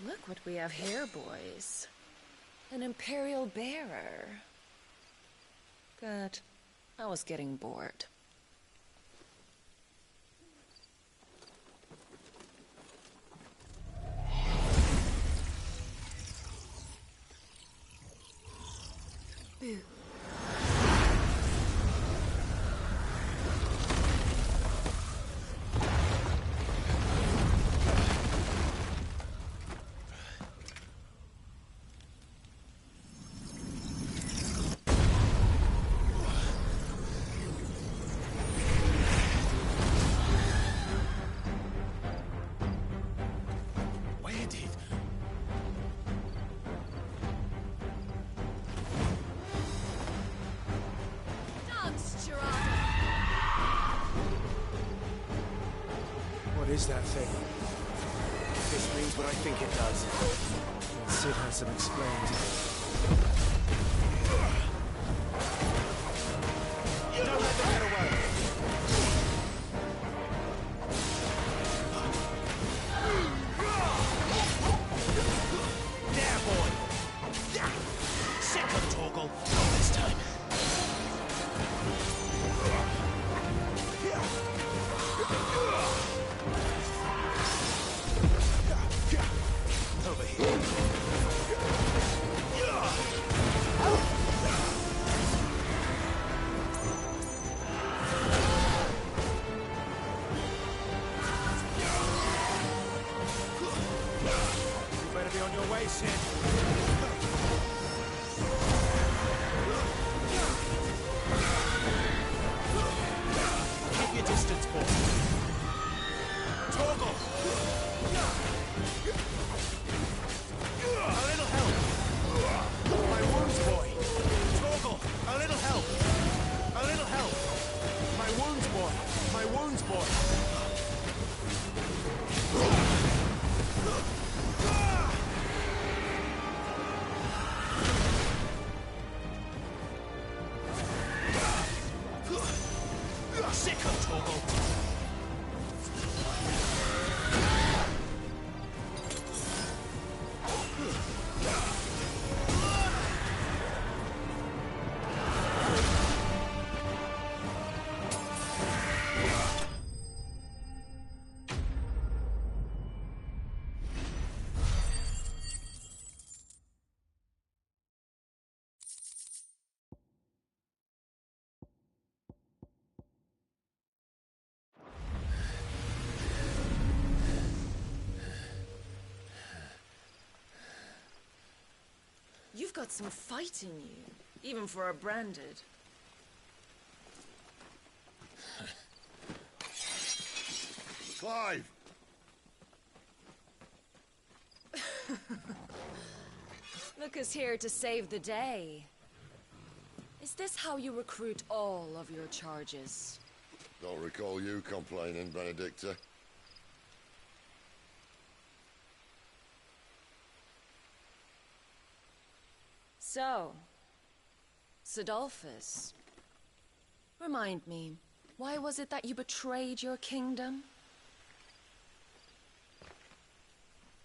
Look what we have here, boys. An Imperial bearer. Good. I was getting bored. Boo. What is that thing? If this means what I think it does, then Sid has some explaining to do. Don't let them get away! There, boy! Second Torgal, not this time. this in. Keep your distance, boy. Torgal! A little help! My wounds, boy! Torgal! A little help! A little help! My wounds, boy! My wounds, boy! Sick of Torgal! You've got some fight in you, even for a branded. Clive! Lucas here to save the day. Is this how you recruit all of your charges? Don't recall you complaining, Benedicta. So, Cidolfus, remind me, why was it that you betrayed your kingdom?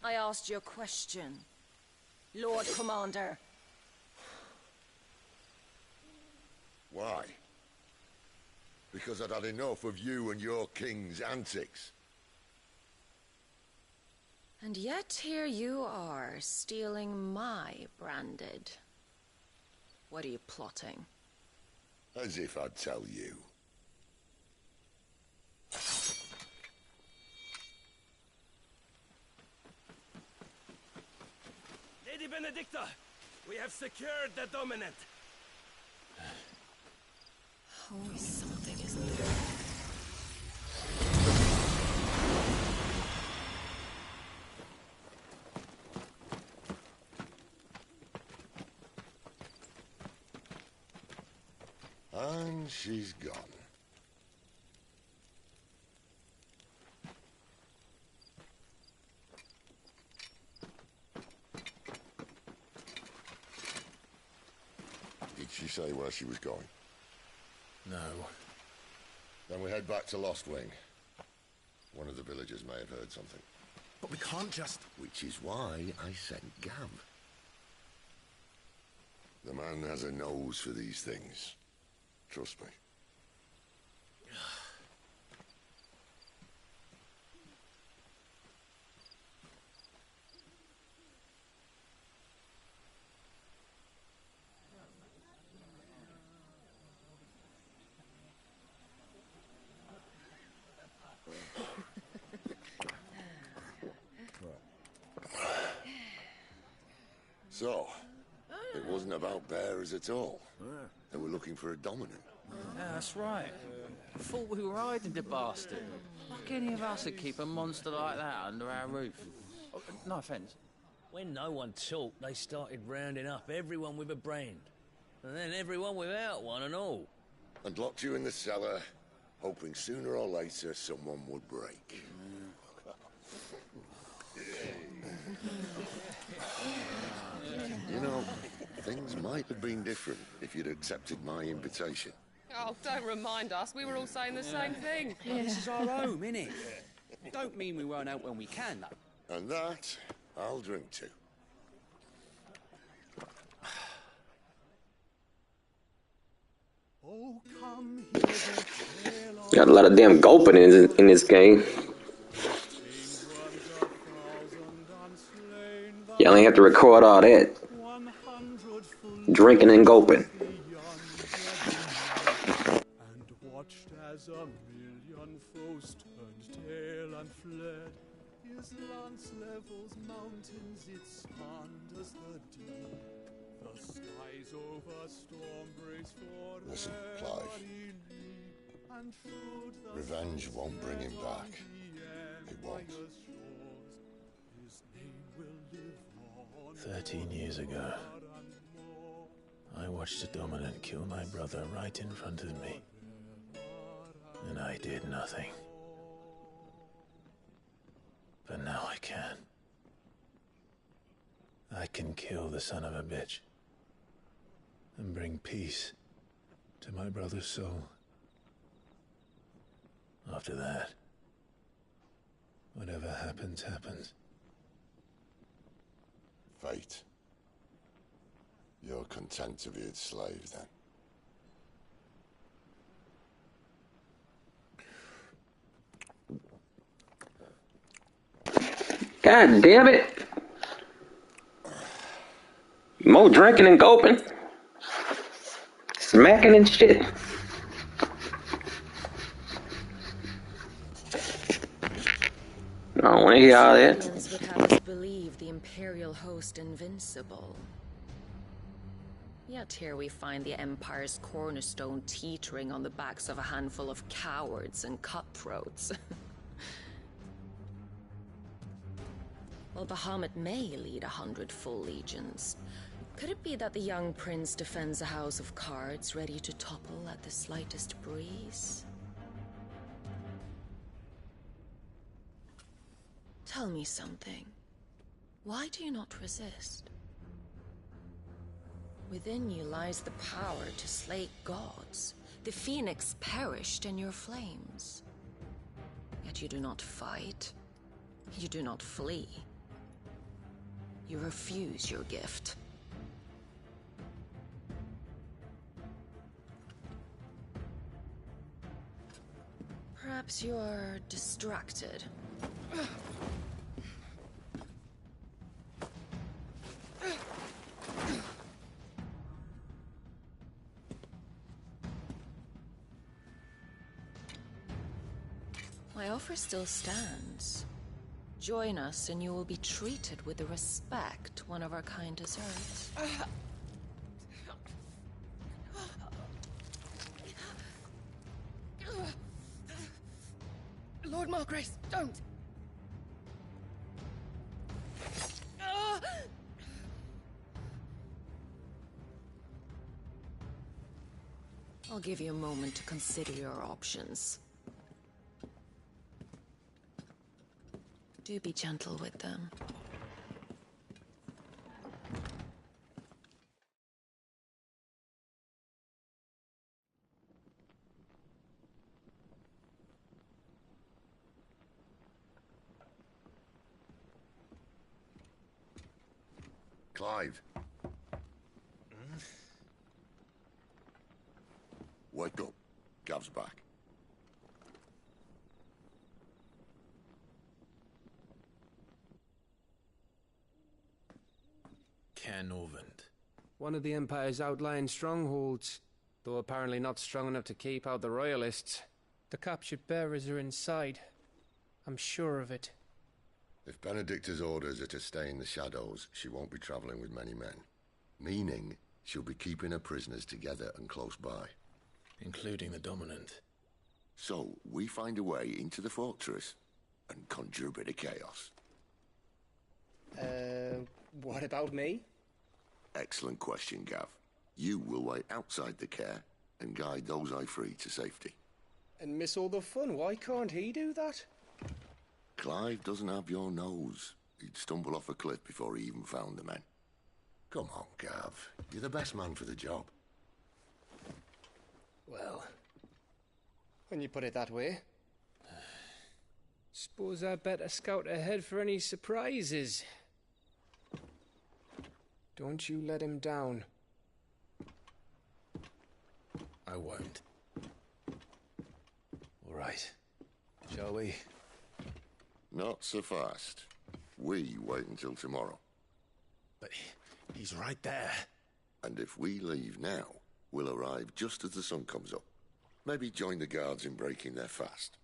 I asked you a question, Lord Commander. Why? Because I'd had enough of you and your king's antics. And yet here you are, stealing my branded. What are you plotting? As if I'd tell you. Lady Benedicta, we have secured the dominant. Always something, isn't there? And she's gone. Did she say where she was going? No. Then we head back to Lost Wing. One of the villagers may have heard something. But we can't just... Which is why I sent Gav. The man has a nose for these things. Trust me. So, it wasn't about bearers at all. They were looking for a dominant. Yeah, that's right. I thought we were hiding the bastard. Like any of us would keep a monster like that under our roof. Oh, no offence. When no one talked, they started rounding up everyone with a brand. And then everyone without one and all. And locked you in the cellar, hoping sooner or later someone would break. You know, things might have been different if you'd accepted my invitation. Oh, don't remind us. We were all saying the same thing. This is our home, innit? Don't mean we won't out when we can, though. And that, I'll drink to. Got a lot of damn gulping in this game. You only have to record all that. Drinking and gulping. And watched as a million foes turned tail and fled. His lance levels mountains, it spanned as the deep. The skies over storm breaks for Listen, Clive. Revenge won't bring him back. It won't. 13 years ago, I watched a dominant kill my brother right in front of me. And I did nothing. But now I can. I can kill the son of a bitch. And bring peace to my brother's soul. After that, whatever happens, happens. Fate. You're content to be its slave, then? God damn it. More drinking and gulping. Smacking and shit. I don't want to hear all that. Civilians would have us believe the Imperial host invincible. Yet here we find the Empire's cornerstone teetering on the backs of a handful of cowards and cutthroats. While Bahamut may lead 100 full legions, could it be that the young prince defends a house of cards ready to topple at the slightest breeze? Tell me something. Why do you not resist? Within you lies the power to slay gods. The phoenix perished in your flames. Yet you do not fight. You do not flee. You refuse your gift. Perhaps you're distracted. My offer still stands. Join us and you will be treated with the respect one of our kind deserves. Lord Margrace, don't! I'll give you a moment to consider your options. Do be gentle with them. Clive. Wake up. Gav's back. Canovant. One of the Empire's outlying strongholds, though apparently not strong enough to keep out the Royalists. The captured bearers are inside. I'm sure of it. If Benedicta's orders are to stay in the shadows, she won't be travelling with many men. Meaning, she'll be keeping her prisoners together and close by. Including the Dominant. So, we find a way into the fortress and conjure a bit of chaos. What about me? Excellent question, Gav. You will wait outside the care and guide those I free to safety. And miss all the fun. Why can't he do that? Clive doesn't have your nose. He'd stumble off a cliff before he even found the men. Come on, Gav. You're the best man for the job. Well, when you put it that way. Suppose I'd better scout ahead for any surprises. Don't you let him down. I won't. All right. Shall we? Not so fast. We wait until tomorrow. But he's right there. And if we leave now, we'll arrive just as the sun comes up. Maybe join the guards in breaking their fast.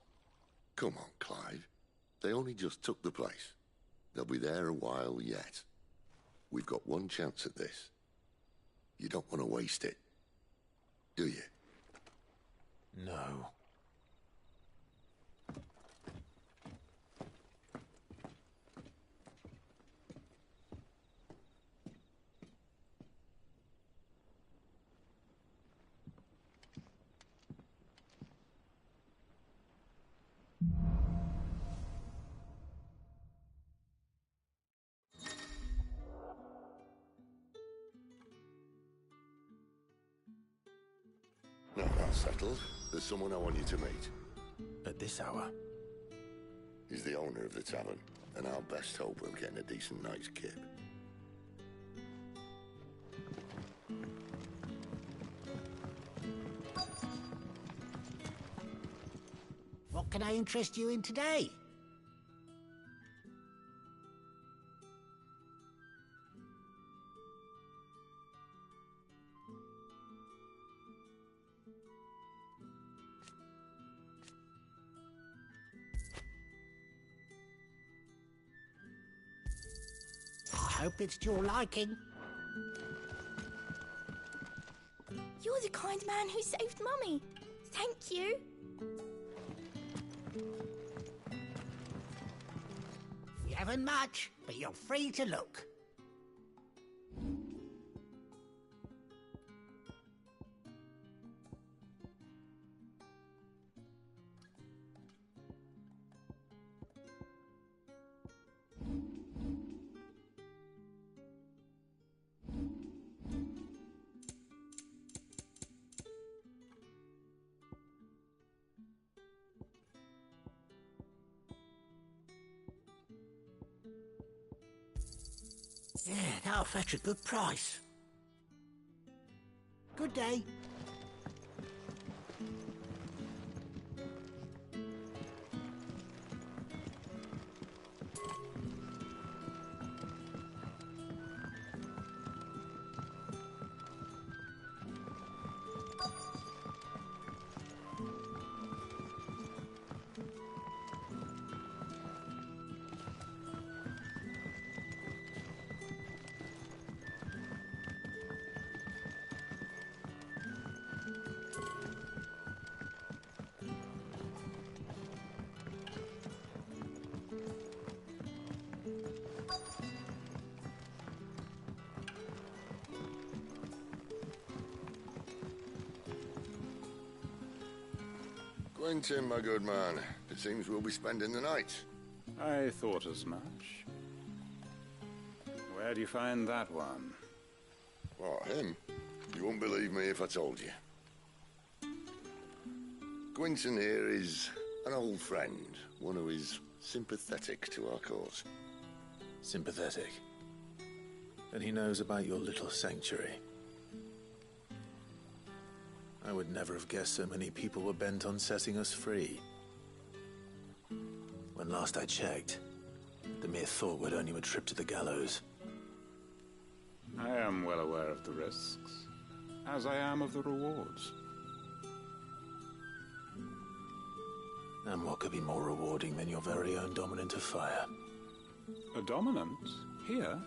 Come on, Clive. They only just took the place. They'll be there a while yet. We've got one chance at this. You don't want to waste it, do you? No. No, that's settled. There's someone I want you to meet. At this hour? He's the owner of the tavern, and our best hope of getting a decent night's kip. What can I interest you in today? I hope it's to your liking. You're the kind man who saved Mummy. Thank you. You haven't much, but you're free to look. Yeah, that'll fetch a good price. Good day. Quentin, my good man. It seems we'll be spending the night. I thought as much. Where do you find that one? What, him? You wouldn't believe me if I told you. Quentin here is an old friend, one who is sympathetic to our cause. Sympathetic? And he knows about your little sanctuary. I would never have guessed so many people were bent on setting us free. When last I checked, the mere thought would earn you a trip to the gallows. I am well aware of the risks, as I am of the rewards. And what could be more rewarding than your very own dominant of fire? A dominant? Here?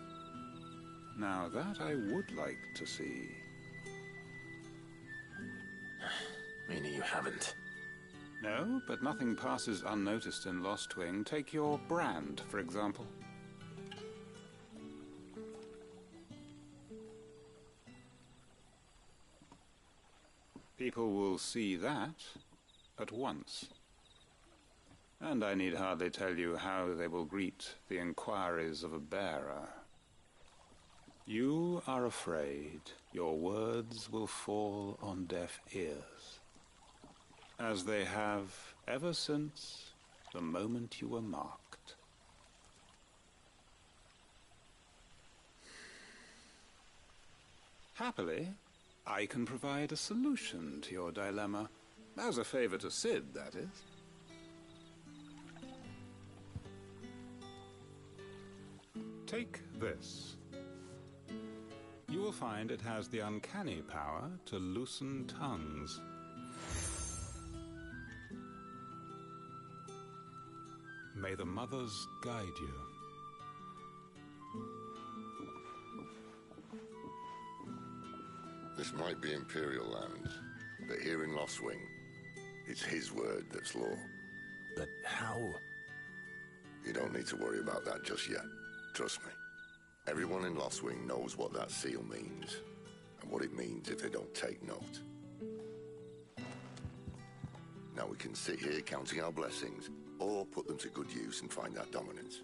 Now that I would like to see. Meaning you haven't? No, but nothing passes unnoticed in Lostwing. Take your brand, for example. People will see that at once. And I need hardly tell you how they will greet the inquiries of a bearer. You are afraid your words will fall on deaf ears, as they have ever since the moment you were marked. Happily, I can provide a solution to your dilemma, as a favor to Cid, that is. Take this. You will find it has the uncanny power to loosen tongues. May the mothers guide you. This might be Imperial land, but here in Lostwing, it's his word that's law. But how? You don't need to worry about that just yet. Trust me. Everyone in Lostwing knows what that seal means, and what it means if they don't take note. Now we can sit here counting our blessings, or put them to good use and find that dominance.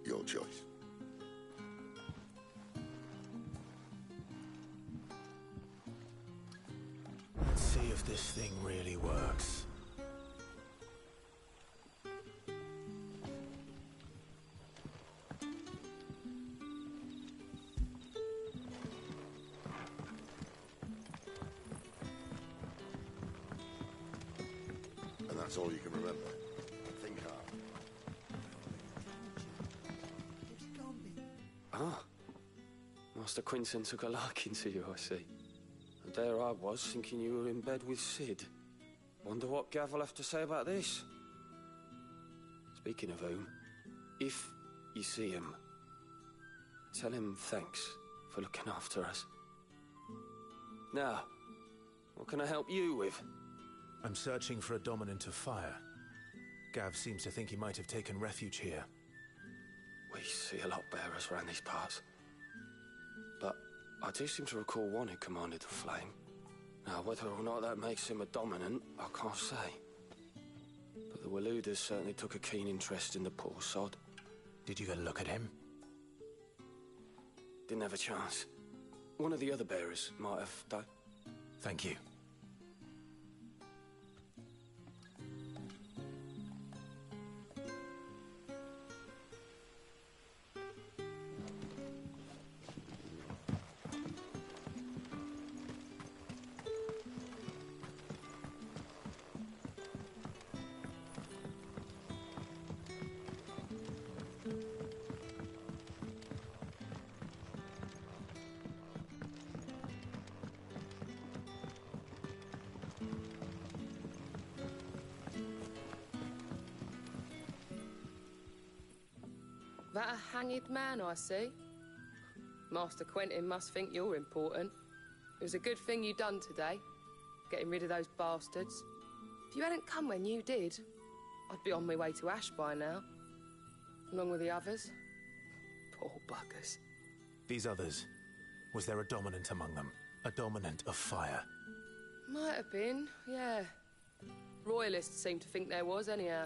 Your choice. Let's see if this thing really works. And that's all you can remember. Think hard. Ah. Master Quinton took a liking to you, I see. And there I was, thinking you were in bed with Sid. Wonder what Gav will have to say about this. Speaking of whom, if you see him, tell him thanks for looking after us. Now, what can I help you with? I'm searching for a dominant of fire. Gav seems to think he might have taken refuge here. We see a lot bearers around these parts. But I do seem to recall one who commanded the flame. Now, whether or not that makes him a dominant, I can't say. But the Waluders certainly took a keen interest in the poor sod. Did you get a look at him? Didn't have a chance. One of the other bearers might have done. Thank you. That a hanged man, I see. Master Quentin must think you're important. It was a good thing you done today, getting rid of those bastards. If you hadn't come when you did, I'd be on my way to Ash by now, along with the others. Poor buggers. These others, was there a dominant among them? A dominant of fire? Might have been, yeah. Royalists seem to think there was, anyhow.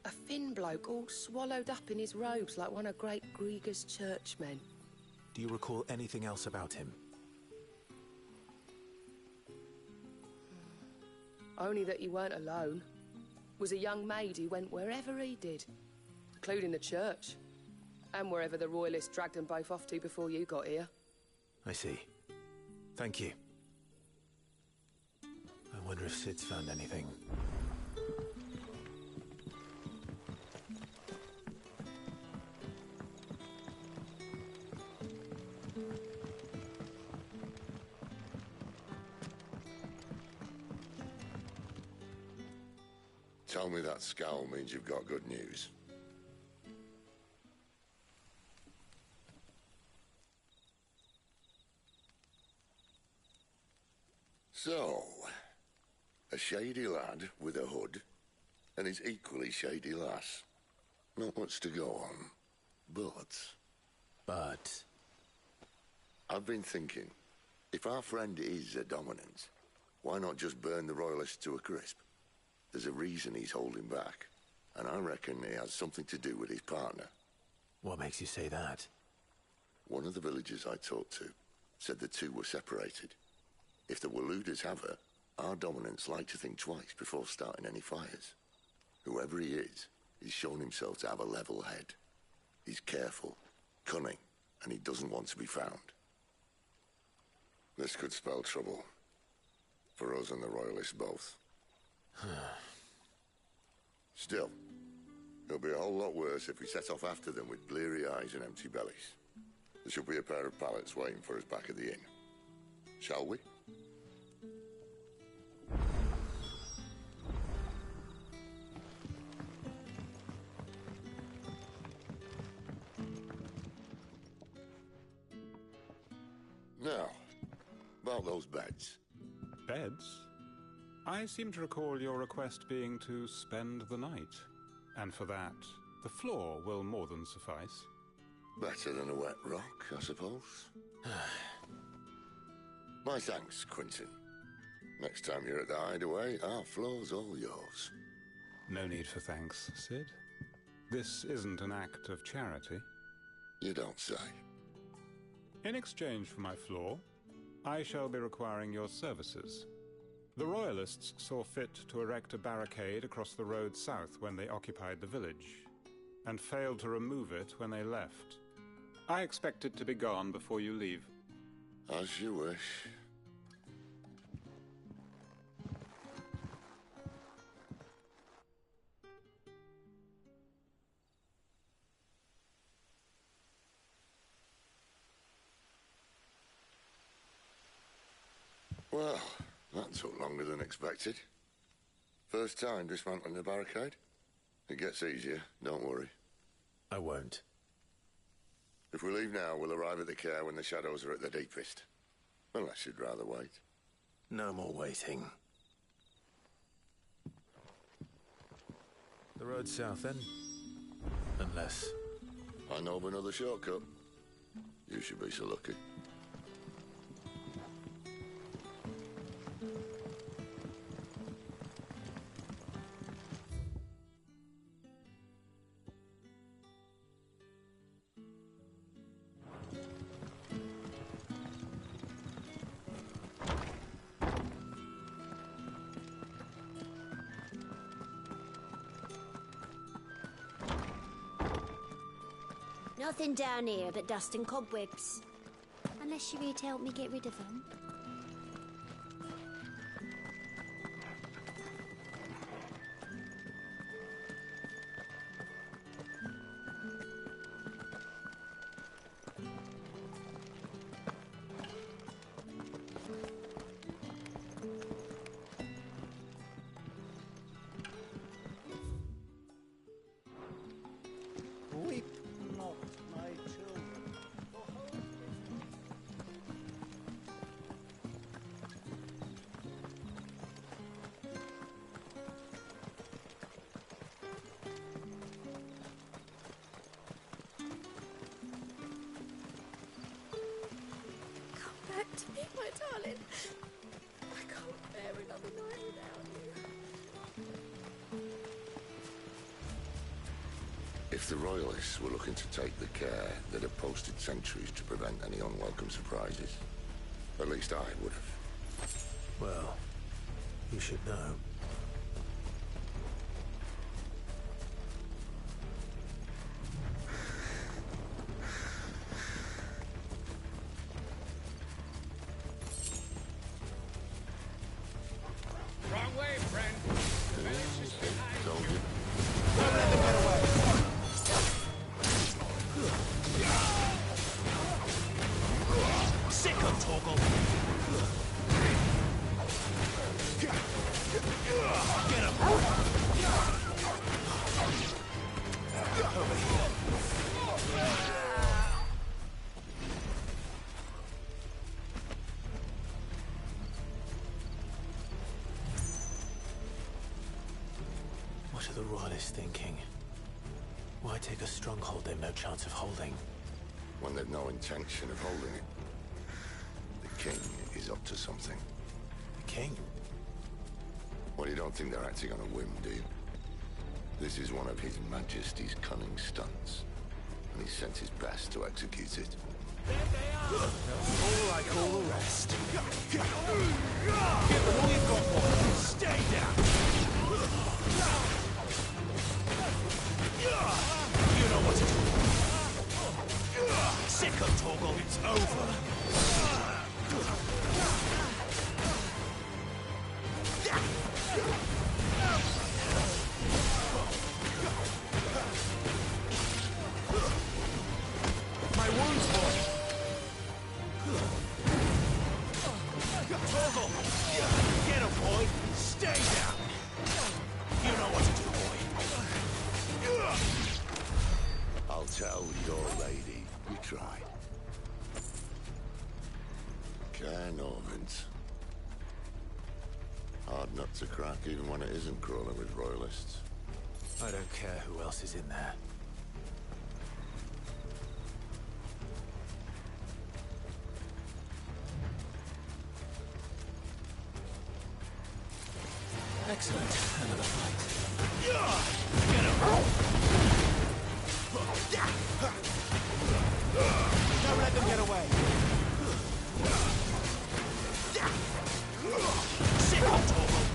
A thin bloke all swallowed up in his robes like one of Great Grieger's churchmen. Do you recall anything else about him? Only that he weren't alone. Was a young maid who went wherever he did, including the church, and wherever the Royalists dragged them both off to before you got here. I see. Thank you. I wonder if Sid's found anything. Tell me that scowl means you've got good news. So, a shady lad with a hood, and his equally shady lass. Not much to go on, but... I've been thinking, if our friend is a dominant, why not just burn the Royalists to a crisp? There's a reason he's holding back, and I reckon he has something to do with his partner. What makes you say that? One of the villagers I talked to said the two were separated. If the Waluders have her, our dominants like to think twice before starting any fires. Whoever he is, he's shown himself to have a level head. He's careful, cunning, and he doesn't want to be found. This could spell trouble. For us and the Royalists both. Still, it'll be a whole lot worse if we set off after them with bleary eyes and empty bellies. There should be a pair of pallets waiting for us back at the inn. Shall we? Now, about those beds. Beds? I seem to recall your request being to spend the night. And for that, the floor will more than suffice. Better than a wet rock, I suppose. My thanks, Quentin. Next time you're at the Hideaway, our floor's all yours. No need for thanks, Sid. This isn't an act of charity. You don't say. In exchange for my floor, I shall be requiring your services. The Royalists saw fit to erect a barricade across the road south when they occupied the village, and failed to remove it when they left. I expect it to be gone before you leave. As you wish. Well, that took longer than expected. First time dismantling the barricade? It gets easier, don't worry. I won't. If we leave now, we'll arrive at the Care when the shadows are at their deepest. Unless you'd rather wait. No more waiting. The road south, then? Unless... I know of another shortcut. You should be so lucky. Nothing down here but dust and cobwebs. Unless you're here to help me get rid of them. Weep not, my children. Come back to me, my darling. I can't bear another night without you. If the Royalists were looking to take the Care, they'd have posted sentries to prevent any unwelcome surprises. At least I would have. Well, you should know. Wrong way, friend. The village is behind Told you. you. Don't let them get away. Sick of Torgal. Get him. Over here. What are the Royalists thinking? Why take a stronghold they've no chance of holding? When they've no intention of holding it. The King is up to something. The King? Well, you don't think they're acting on a whim, do you? This is one of His Majesty's cunning stunts, and he sent his best to execute it. All like all the rest. Give them all you've got, boy. Stay down. You know what to do. Sick of Torgal. It's over. My wounds, boy. Torgal! Get him, boy! Stay down! You know what to do, boy. I'll tell your lady we tried. care, Normans. Hard nut to crack, even when it isn't crawling with royalists. I don't care who else is in there. Excellent. Another fight. Get him! Don't let them get away. Sit on, Torval.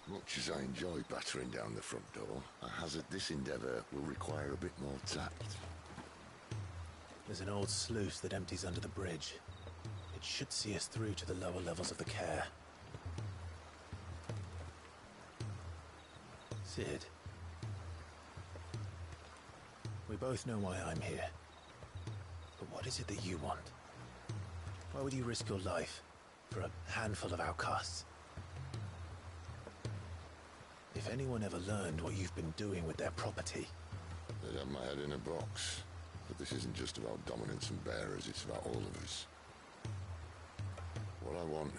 Much as I enjoy battering down the front door, I hazard this endeavour will require a bit more tact. There's an old sluice that empties under the bridge. It should see us through to the lower levels of the care. Cid. We both know why I'm here. But what is it that you want? Why would you risk your life for a handful of outcasts? If anyone ever learned what you've been doing with their property... They'd have my head in a box. But this isn't just about dominance and bearers, it's about all of us. What I want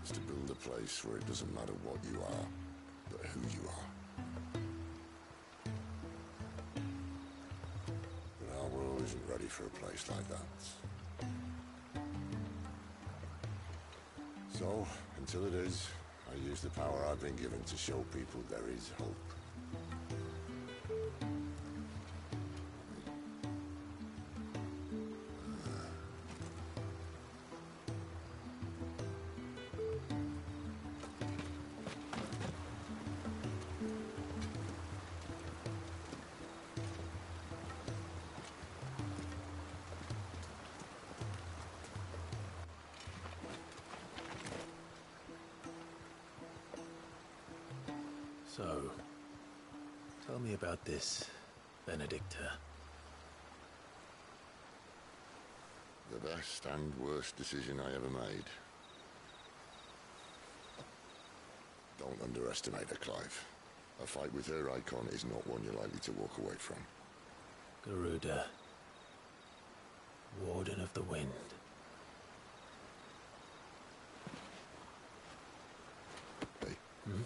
is to build a place where it doesn't matter what you are, but who you are. But our world isn't ready for a place like that. So, until it is, I use the power I've been given to show people there is hope. So, tell me about this, Benedicta. The best and worst decision I ever made. Don't underestimate her, Clive. A fight with her icon is not one you're likely to walk away from. Garuda. Warden of the Wind. Hey. Hmm?